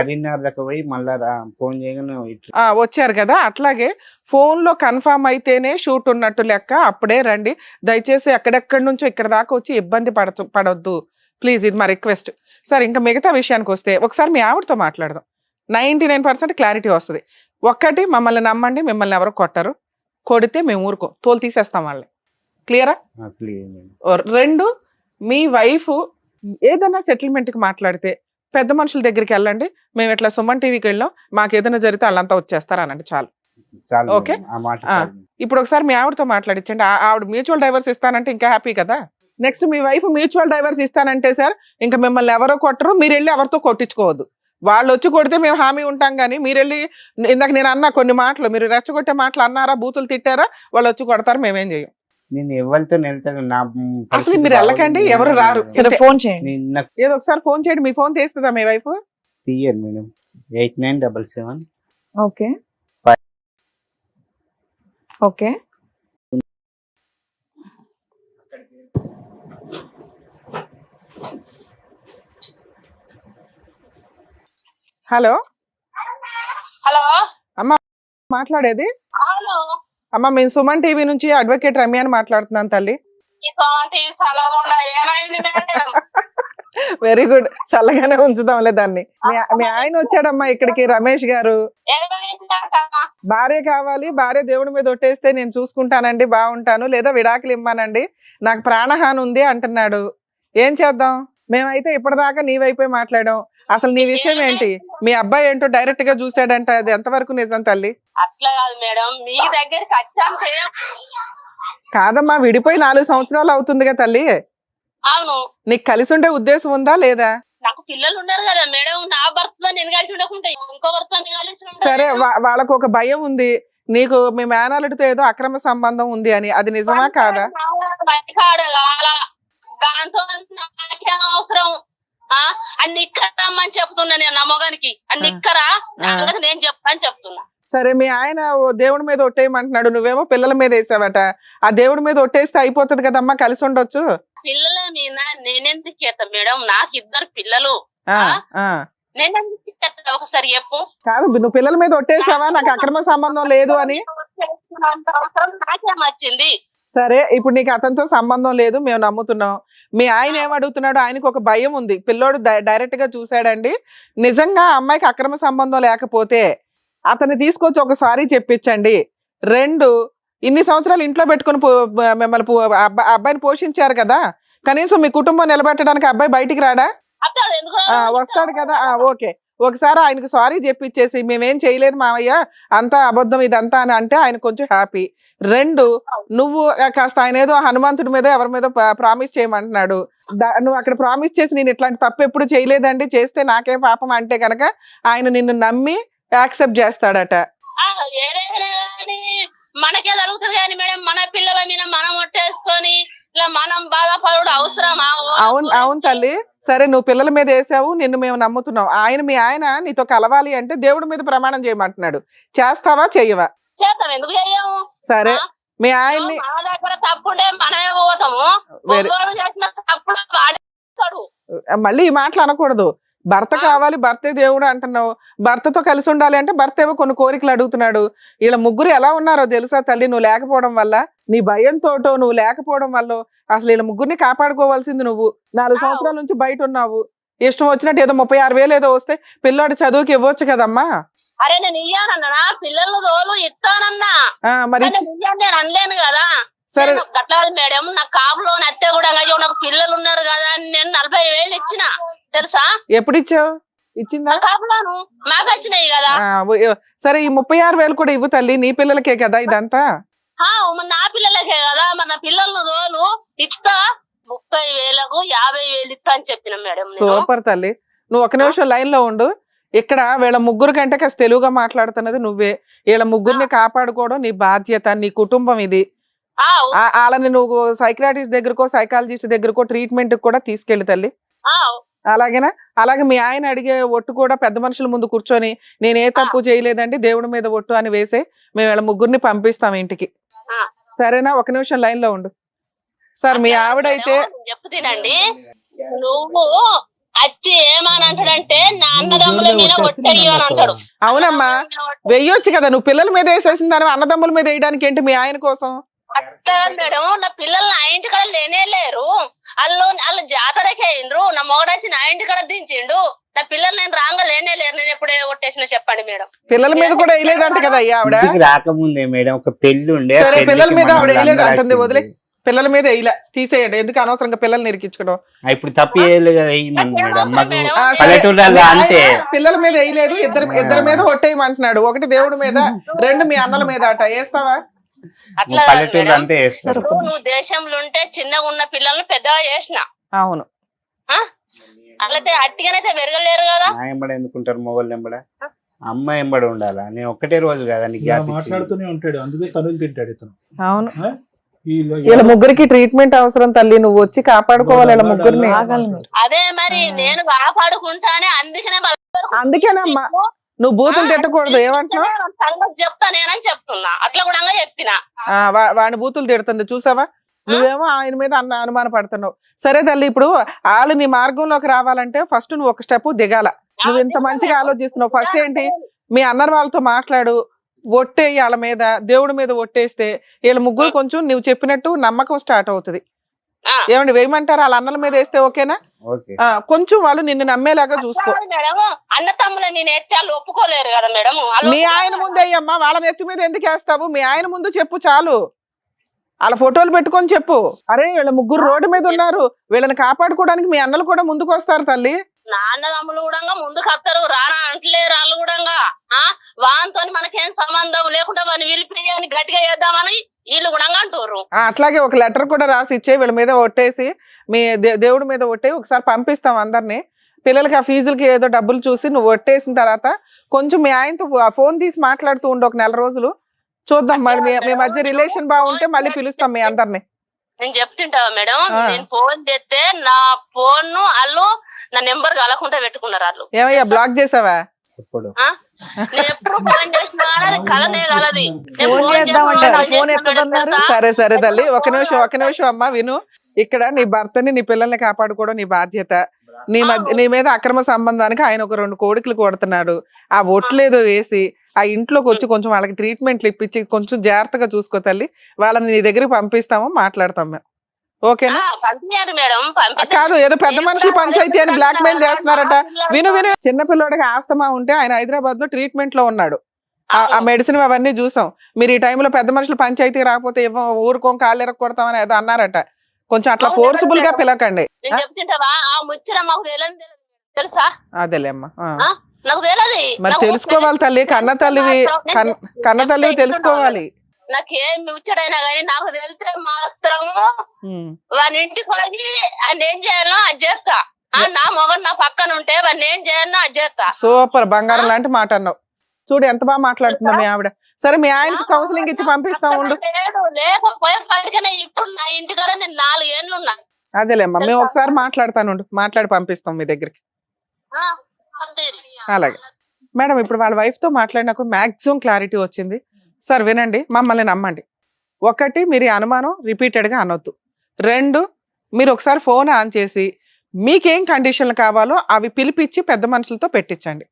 Speaker 3: వచ్చారు కదా. అట్లాగే ఫోన్ లో కన్ఫర్మ్ అయితేనే షూట్ ఉన్నట్టు లెక్క, అప్పుడే రండి. దయచేసి ఎక్కడెక్కడి నుంచో ఇక్కడ దాకా వచ్చి ఇబ్బంది పడొద్దు ప్లీజ్, ఇది మా రిక్వెస్ట్ సార్. ఇంకా మిగతా విషయానికి వస్తే ఒకసారి మీ ఆవిడతో మాట్లాడదాం, 99% క్లారిటీ వస్తుంది. ఒక్కటి, మమ్మల్ని నమ్మండి, మిమ్మల్ని ఎవరు కొట్టరు. కొడితే మేము ఊరుకో, తోలు తీసేస్తాం వాళ్ళని. క్లియరా? 2, మీ వైఫ్ ఏదైనా సెటిల్మెంట్కి మాట్లాడితే పెద్ద మనుషుల దగ్గరికి వెళ్ళండి. మేము ఇట్లా సుమన్ టీవీకి వెళ్ళాం, మాకు ఏదైనా జరిగితే వాళ్ళంతా వచ్చేస్తారు అనండి, చాలు. ఓకే, ఇప్పుడు ఒకసారి మీ ఆవిడతో మాట్లాడించండి. ఆవిడ మ్యూచువల్ డైవర్స్ ఇస్తానంటే ఇంకా హ్యాపీ కదా. నెక్స్ట్, మీ వైఫ్ మ్యూచువల్ డైవర్స్ ఇస్తానంటే సార్ ఇంకా మిమ్మల్ని ఎవరో కొట్టరు, మీరు వెళ్ళి ఎవరితో కొట్టించుకోవద్దు. వాళ్ళు వచ్చి కొడితే మేము హామీ ఉంటాం, కానీ మీరు వెళ్ళి ఇందాక నేను అన్నా కొన్ని మాటలు, మీరు రెచ్చగొట్టే మాటలు అన్నారా, బూతులు తిట్టారా, వాళ్ళు వచ్చి కొడతారు, మేమేం చేయం.
Speaker 2: నేను ఎవరితో
Speaker 3: అసలు మీరు వెళ్ళకండి, ఎవరు రారు.
Speaker 1: ఫోన్ చేయండి,
Speaker 3: ఏదో ఒకసారి ఫోన్ చేయండి. మీ ఫోన్ తీస్తుందా మీ వైఫ్?
Speaker 2: తీయరు madam. 8977.
Speaker 1: Okay okay.
Speaker 3: Hello
Speaker 7: hello
Speaker 3: అమ్మా, మాట్లాడేది?
Speaker 7: అవును.
Speaker 3: అమ్మ మేము సుమన్ టీవీ నుంచి అడ్వకేట్ రమ్య అని మాట్లాడుతున్నాను తల్లి.
Speaker 7: ఈ సోంటి సలగుండా ఏమైంది మేడం?
Speaker 3: వెరీ గుడ్, చల్లగానే ఉంచుదాంలే దాన్ని. మీ ఆయన వచ్చాడమ్మా ఇక్కడికి, రమేష్ గారు.
Speaker 7: ఏమైందంట?
Speaker 3: భార్య కావాలి, భార్య దేవుడి మీద ఒట్టేస్తే నేను చూసుకుంటానండి, బాగుంటాను, లేదా విడాకులు ఇమ్మానండి, నాకు ప్రాణహాని ఉంది అంటున్నాడు. ఏం చేద్దాం? మేమైతే ఇప్పటిదాకా నీ వైపే మాట్లాడాం. అసలు నీ విషయం ఏంటి? మీ అబ్బాయి ఏంటో డైరెక్ట్ గా చూసాడంట, అది ఎంతవరకు నిజం తల్లి?
Speaker 7: అట్లా కాదు మేడం, మీ దగ్గరికి వచ్చాక
Speaker 3: కాదమ్మా, విడిపోయి 4 సంవత్సరాలు అవుతుందిగా తల్లి.
Speaker 7: అవును,
Speaker 3: నీకు కలిసి ఉండే ఉద్దేశం ఉందా లేదా?
Speaker 7: నాకు పిల్లలు ఉన్నారు కదా మేడం, నా భర్తతో నేను కలిసి ఉండకుంటే ఇంకో భర్త కలిసి ఉంటా
Speaker 3: సరే,
Speaker 7: మేడం.
Speaker 3: వాళ్ళకు ఒక భయం ఉంది, నీకు మీ మేనల్లుడితో ఏదో అక్రమ సంబంధం ఉంది అని, అది నిజమా కాదా?
Speaker 7: బయటకాడు కావాలా? దాంతో నాకేం అవసరం? అన్ని ఇక్కరమ్మని చెప్తున్నా నేను నా మొగానికి, అన్ని ఇక్కరా నేను చెప్తాను చెప్తున్నా.
Speaker 3: సరే, మీ ఆయన ఓ దేవుడి మీద ఒట్టేయమంటున్నాడు, నువ్వేమో పిల్లల మీద వేసావట. ఆ దేవుడి మీద ఒట్టేస్తే అయిపోతుంది కదమ్మా, కలిసి ఉండొచ్చు.
Speaker 7: పిల్లల మీద నేనెందుకు చేస్తా మేడం? నాకు 2 పిల్లలు, నేనెందుకు చేస్తా? ఒకసారి చెప్పు.
Speaker 3: కాదు, నువ్వు పిల్లల మీద ఒట్టేసావా నాకు అక్రమ సంబంధం లేదు అని?
Speaker 7: నాకేం వచ్చింది?
Speaker 3: సరే, ఇప్పుడు నీకు అతనితో సంబంధం లేదు, మేము నమ్ముతున్నాం. మీ ఆయన ఏమడుగుతున్నాడు? ఆయనకు ఒక భయం ఉంది, పిల్లోడు డైరెక్ట్ గా చూసాడండి, నిజంగా అమ్మాయికి అక్రమ సంబంధం లేకపోతే అతన్ని తీసుకొచ్చి ఒక సారీ చెప్పించండి. 2, ఇన్ని సంవత్సరాలు ఇంట్లో పెట్టుకుని మిమ్మల్ని అబ్బాయిని పోషించారు కదా, కనీసం మీ కుటుంబం నిలబెట్టడానికి అబ్బాయి బయటికి రాడా? వస్తాడు కదా, ఓకే. ఒకసారి ఆయనకు సారీ చెప్పిచ్చేసి మేమేం చేయలేదు మావయ్య, అంతా అబద్ధం ఇదంతా అని అంటే ఆయన కొంచెం హ్యాపీ. 2, నువ్వు కాస్త ఆయన ఏదో హనుమంతుడి మీద ఎవరి మీద ప్రామిస్ చేయమంటున్నాడు, నువ్వు అక్కడ ప్రామిస్ చేసి నేను ఇట్లాంటి తప్పు ఎప్పుడు చేయలేదండి, చేస్తే నాకేం పాపం అంటే కనుక ఆయన నిన్ను నమ్మి యాక్సెప్ట్ చేస్తాడట.
Speaker 7: మనకే జరుగుతుంది కానీ మేడం, మన పిల్లల మీద మనం ఒట్టేసుకొని ఇలా మనం బాధపడు అవసరమా?
Speaker 3: అవును తల్లి, సరే నువ్వు పిల్లల మీద వేసావు, నిన్ను మేము నమ్ముతున్నాం. మీ ఆయన నీతో కలవాలి అంటే దేవుడి మీద ప్రమాణం చేయమంటున్నాడు, చేస్తావా చెయ్యవా?
Speaker 7: చేస్తాం, ఎందుకు చెయ్యము?
Speaker 3: సరే, మీ ఆయన్ని
Speaker 7: మన దగ్గర తప్పుంటే మనమే పోతాము, చేసిన తప్పుడు వాడేస్తాడు.
Speaker 3: మళ్ళీ ఈ మాటలు అనకూడదు. భర్త కావాలి, భర్తే దేవుడు అంటున్నావు, భర్తతో కలిసి ఉండాలి అంటే భర్త ఏవో కొన్ని కోరికలు అడుగుతున్నాడు. వీళ్ళ ముగ్గురు ఎలా ఉన్నారో తెలుసా తల్లి? నువ్వు లేకపోవడం వల్ల, నీ భయంతో, నువ్వు లేకపోవడం వల్ల అసలు వీళ్ళ ముగ్గురిని కాపాడుకోవాల్సింది నువ్వు. 4 సంవత్సరాల నుంచి బయట ఉన్నావు, ఇష్టం వచ్చినట్టు ఏదో 36,000 ఏదో వస్తే పిల్లోడి చదువుకి ఇవ్వచ్చు కదమ్మా.
Speaker 7: అరే నేను ఇయ్యానన్నా, పిల్లలు తోలు ఇస్తానన్నా,
Speaker 3: మరి
Speaker 7: నేను అనలేను కదా.
Speaker 3: సరే
Speaker 7: అట్లా మేడం, నా కాపులో అత్తే కూడా నాకు పిల్లలు ఉన్నారు కదా అని నేను 40,000 ఇచ్చిన తెలుసా?
Speaker 3: ఎప్పుడు ఇచ్చావు? ఇచ్చిందా?
Speaker 7: కాపులోను మాకు వచ్చినాయి కదా.
Speaker 3: సరే, ఈ 36,000 కూడా ఇవ్వు తల్లి, నీ పిల్లలకే కదా ఇదంతా.
Speaker 7: నా పిల్లలకే కదా, మన పిల్లలను తోలు ఇస్తా, 30,000కు 50,000 ఇస్తా అని చెప్పిన మేడం.
Speaker 3: సూపర్ తల్లి, నువ్వు ఒక నిమిషం లైన్ లో ఉండు. ఇక్కడ వీళ్ళ ముగ్గురు కంటే కాస్త తెలుగుగా మాట్లాడుతున్నది నువ్వే. వీళ్ళ ముగ్గురిని కాపాడుకోవడం నీ బాధ్యత, నీ కుటుంబం ఇది. వాళ్ళని నువ్వు సైకియాట్రిస్ట్ దగ్గరకో సైకాలజిస్ట్ దగ్గరకో ట్రీట్మెంట్ కూడా తీసుకెళ్ళి తల్లి, అలాగేనా? అలాగే మీ ఆయన అడిగే ఒట్టు కూడా పెద్ద మనుషుల ముందు కూర్చొని నేను ఏ తప్పు చేయలేదండి, దేవుడి మీద ఒట్టు అని వేసే మేము వీళ్ళ ముగ్గురిని పంపిస్తాం ఇంటికి, సరేనా? ఒక నిమిషం లైన్ లో ఉండు. సార్, మీ ఆవిడైతే
Speaker 7: చెప్తానండి, నువ్వు వచ్చి ఏమనంటాడంటే నా అన్నదమ్ముల మీద ఒట్టేయ్యు అని అంటాడు.
Speaker 3: అవునమ్మా, వెయ్యొచ్చు కదా, నువ్వు పిల్లల మీద వేసేసిన దాని అన్నదమ్ముల మీద వేయడానికి ఏంటి మీ ఆయన కోసం?
Speaker 7: అట్లా మేడం, నా పిల్లలు నా ఇంటి కడ లేనే లేరు, వాళ్ళు జాతరకే అయిండ్రు, నా మొగడొచ్చి నా ఇంటి కడ దించిండు, నా పిల్లలు నేను రాంగా లేనే లేరు, నేను ఎప్పుడే కొట్టేసిన చెప్పండి మేడం.
Speaker 3: పిల్లల మీద కూడా వేయలేదంట కదా అయ్యా ఆవిడ?
Speaker 2: రాకముందే మేడం ఒక పెళ్లి ఉండే,
Speaker 3: పిల్లల మీద ఆవిడ వేయలేదు అంటుంది, వదిలే, పిల్లల మీద వేయలే, తీసేయండి, ఎందుకు అనవసరంగా పిల్లల్ని నిరికించుకోవడం.
Speaker 2: ఇప్పుడు తప్పు పల్లెటూరులో అంటే
Speaker 3: పిల్లల మీద వేయలేదు, ఇద్దరి మీద ఒట్టేయమంటున్నాడు, ఒకటి దేవుడి మీద, 2 మీ అన్నల మీద అట, వేస్తావా?
Speaker 7: అట్లా నువ్వు దేశంలో ఉంటే చిన్నగా ఉన్న పిల్లల్ని పెద్దగా చేసిన.
Speaker 3: అవును,
Speaker 7: అట్లయితే అట్టిగానైతే పెరగలేరు కదా.
Speaker 2: ఎంబడి ఎందుకుంటారు మొగోళ్ళు ఎంబడ, అమ్మ ఎంబడి ఉండాలా? నేను ఒక్కటే రోజు కదా
Speaker 4: మాట్లాడుతూనే ఉంటాడు, అందుకే తనులు తింటాడు ఇతను.
Speaker 3: అవును, వీళ్ళ ముగ్గురికి ట్రీట్మెంట్ అవసరం తల్లి, నువ్వు వచ్చి కాపాడుకోవాలి వీళ్ళ ముగ్గురిని.
Speaker 7: అదే మరి నేను కాపాడుకుంటానే,
Speaker 3: అందుకేనమ్మా నువ్వు బూతులు తిట్టకూడదు. ఏమంటున్నావు?
Speaker 7: చెప్తా నేనని చెప్తున్నా, అట్లా కూడా చెప్పిన.
Speaker 3: వాడిని బూతులు తిడుతుంది చూసావా, నువ్వేమో ఆయన మీద అనుమాన పడుతున్నావు. సరే తల్లి, ఇప్పుడు వాళ్ళు నీ మార్గంలోకి రావాలంటే ఫస్ట్ నువ్వు ఒక స్టెప్ దిగాల. నువ్వు ఇంత మంచిగా ఆలోచిస్తున్నావు, ఫస్ట్ ఏంటి మీ అన్నర్ వాళ్ళతో మాట్లాడు, ఒట్టేయి వాళ్ళ మీద, దేవుడి మీద ఒట్టేస్తే వీళ్ళ ముగ్గురు కొంచెం నువ్వు చెప్పినట్టు నమ్మకం స్టార్ట్ అవుతుంది.
Speaker 7: ఆ.
Speaker 3: ఏమండి వేయమంటారా? వాళ్ళ అన్నల మీద వేస్తే ఓకేనా?
Speaker 2: ఓకే.
Speaker 3: కొంచెం వాళ్ళు నిన్ను నమ్మేలాగా చూసుకో.
Speaker 7: కాదు మేడం, అన్న తమ్ముల నేను ఎత్తే వాళ్ళు ఒప్పుకోలేరు కదా మేడం.
Speaker 3: మీ ఆయన ముందు అయ్యమ్మా, వాళ్ళ నెత్తి మీద ఎందుకు వేస్తావు? మీ ఆయన ముందు చెప్పు చాలు. వాళ్ళ ఫోటోలు పెట్టుకొని చెప్పు. అరే వీళ్ళ ముగ్గురు రోడ్డు మీద ఉన్నారు, వీళ్ళని కాపాడుకోవడానికి మీ అన్నలు కూడా ముందుకు వస్తారు తల్లి.
Speaker 7: నాన్న తమ్ములు కూడా ముందుకు వస్తారు, రానా అంటలేరు వాళ్ళు కూడా. వానితో మనకేం సంబంధం లేకుండా వాడిని విలిపి అని గట్టిగా చేద్దామని వీళ్ళు కూడా అంటారు.
Speaker 3: అట్లాగే ఒక లెటర్ కూడా రాసి ఇచ్చే, వీళ్ళ మీద ఒట్టేసి మీ దేవుడి మీద ఒట్టే ఒకసారి పంపిస్తాం అందరినీ. పిల్లలకి ఆ ఫీజులకి ఏదో డబ్బులు చూసి నువ్వు ఒట్టేసిన తర్వాత కొంచెం మీ ఆయనతో ఫోన్ తీసి మాట్లాడుతూ ఉండు ఒక 4 రోజులు. చూద్దాం మరి మీ మధ్య రిలేషన్ బాగుంటే మళ్ళీ పిలుస్తాం మీ అందరినీ.
Speaker 7: నేను చెప్తుంటావా మేడం, నేను ఫోన్ చేస్తే నా ఫోన్ వాళ్ళు నా నెంబర్ కలకుండా పెట్టుకున్నారు వాళ్ళు.
Speaker 3: ఏమయ్యా బ్లాక్ చేసావా?
Speaker 2: ఇప్పుడు
Speaker 7: నేను ఎప్పుడు ఫోన్ చేసినా అది కలనే కలది. నేను
Speaker 1: ఫోన్
Speaker 7: ఫోన్
Speaker 1: చేద్దామంటే
Speaker 7: చేస్తే
Speaker 1: ఫోన్ ఎత్తదన్నారు.
Speaker 3: సరే తల్లి, ఒక నిమిషం అమ్మా విను. ఇక్కడ నీ భర్తని నీ పిల్లల్ని కాపాడుకోవడం నీ బాధ్యత. నీ మీద అక్రమ సంబంధానికి ఆయన ఒక 2 కోడికలు కొడుతున్నాడు. ఆ ఒట్లేదో వేసి ఆ ఇంట్లోకి వచ్చి కొంచెం వాళ్ళకి ట్రీట్మెంట్లు ఇప్పించి కొంచెం జాగ్రత్తగా చూసుకో తల్లి. వాళ్ళని నీ దగ్గరికి పంపిస్తాము, మాట్లాడతాం మేము. ఓకేనా?
Speaker 7: పంపించారు మేడం.
Speaker 3: కాదు ఏదో పెద్ద మనుషులు పంచాయతీ అని బ్లాక్ మెయిల్ చేస్తున్నారట. విను చిన్నపిల్లడికి ఆస్తమా ఉంటే ఆయన హైదరాబాద్ లో ట్రీట్మెంట్ లో ఉన్నాడు. ఆ మెడిసిన్ అవన్నీ చూసాం. మీరు ఈ టైంలో పెద్ద మనుషులు పంచాయతీ రాకపోతే ఊరుకోం కాళ్ళు ఎరగొడతామని ఏదో అన్నారట. కొంచెం అట్లా ఫోర్స్ఫుల్ గా పిలకండి.
Speaker 7: నేను చెప్తుంటావా ఆ ముచ్చట మాకు తెలుసా?
Speaker 3: అదేలేమ్మా,
Speaker 7: నాకు తెలియదు.
Speaker 3: మరి తెలుసుకోవాలి తల్లి, కన్న తల్లివి తెలుసుకోవాలి.
Speaker 7: నాకేం ముచ్చడైనా కానీ నాకు తెలిస్తే మాత్రం వాని ఇంటికి పోయి ఆయన ఏం చేయాలో అది చేస్తా. నా మొగడు నా పక్కన ఉంటే వాడిని ఏం చేయాలో అది చేస్తా.
Speaker 3: సూపర్, బంగారం లాంటి మాట అన్నావు. చూడు ఎంత బాగా మాట్లాడుతుందా మీ ఆవిడ. సరే మీ ఆయనకి కౌన్సిలింగ్ ఇచ్చి పంపిస్తాం ఉండు.
Speaker 7: లేకపోయే పడికనే ఇప్పుడు నా ఇంటికాడ నేను 4 ఏళ్ళు ఉన్నా.
Speaker 3: అదేలేమ్మా, మేము ఒకసారి మాట్లాడతాను, మాట్లాడి పంపిస్తాం మీ దగ్గరికి. అలాగే మేడం, ఇప్పుడు వాళ్ళ వైఫ్ తో మాట్లాడినాక మాక్సిమం క్లారిటీ వచ్చింది. సార్ వినండి, మమ్మల్ని నమ్మండి. 1 మీరు ఈ అనుమానం రిపీటెడ్ గా అనొద్దు. 2 మీరు ఒకసారి ఫోన్ ఆన్ చేసి మీకేం కండిషన్లు కావాలో అవి పిలిపించి పెద్ద మనుషులతో పెట్టించండి.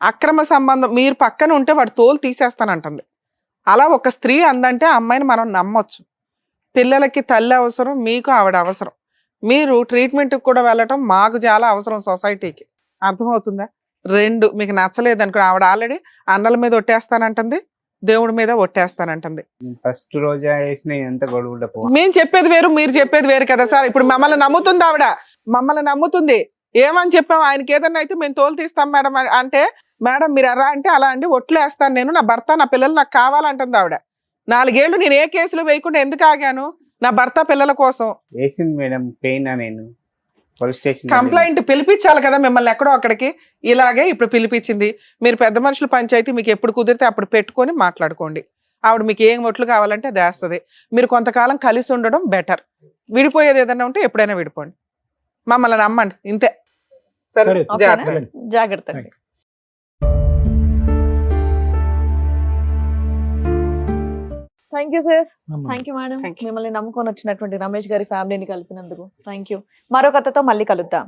Speaker 3: అక్రమ సంబంధం మీరు పక్కన ఉంటే వాడు తోలు తీసేస్తానంటుంది. అలా ఒక స్త్రీ అందంటే ఆ అమ్మాయిని మనం నమ్మొచ్చు. పిల్లలకి తల్లి అవసరం, మీకు ఆవిడ అవసరం. మీరు ట్రీట్మెంట్కి కూడా వెళ్ళటం మాకు చాలా అవసరం సొసైటీకి. అర్థమవుతుందా? 2 మీకు నచ్చలేదు అనుకో, ఆవిడ ఆల్రెడీ అన్నల మీద ఒట్టేస్తానంటుంది, దేవుడి మీద ఒట్టేస్తానంటుంది.
Speaker 2: ఫస్ట్ రోజా వేసిన ఎంత గొడవలు.
Speaker 3: మేము చెప్పేది వేరు, మీరు చెప్పేది వేరు కదా సార్. ఇప్పుడు మమ్మల్ని నమ్ముతుంది ఆవిడ, మమ్మల్ని నమ్ముతుంది. ఏమని చెప్పాము, ఆయనకి ఏదన్నా అయితే మేము తోలు తీస్తాం మేడం అంటే, మేడం మీరు ఎరా అంటే అలా అండి ఒట్లేస్తాను నేను, నా భర్త నా పిల్లలు నాకు కావాలంటుంది ఆవిడ. 4 ఏళ్ళు నేను ఏ కేసులు వేయకుండా ఎందుకు ఆగాను? నా భర్త పిల్లల కోసం.
Speaker 2: వేసింది మేడం, పెయిన్ నేను పోలీస్ స్టేషన్
Speaker 3: కంప్లైంట్ పిలిపించాలి కదా మిమ్మల్ని ఎక్కడో అక్కడికి. ఇలాగే ఇప్పుడు పిలిపించింది. మీరు పెద్ద మనుషుల పంచాయతీ మీకు ఎప్పుడు కుదిరితే అప్పుడు పెట్టుకొని మాట్లాడుకోండి. ఆవిడ మీకు ఏం ఒట్లు కావాలంటే అది వేస్తుంది. మీరు కొంతకాలం కలిసి ఉండడం బెటర్. విడిపోయేది ఏదైనా ఉంటే ఎప్పుడైనా విడిపోండి. మమ్మల్ని నమ్మండి, ఇంతే.
Speaker 4: సరే,
Speaker 3: జాగ్రత్త.
Speaker 1: జాగ్రత్త. Thank you sir. Thank you madam. మిమ్మల్ని నమ్ముకొని వచ్చినటువంటి రమేష్ గారి ఫ్యామిలీని కలిపినందుకు థ్యాంక్ యూ. మరో కథతో మళ్ళీ కలుద్దాం.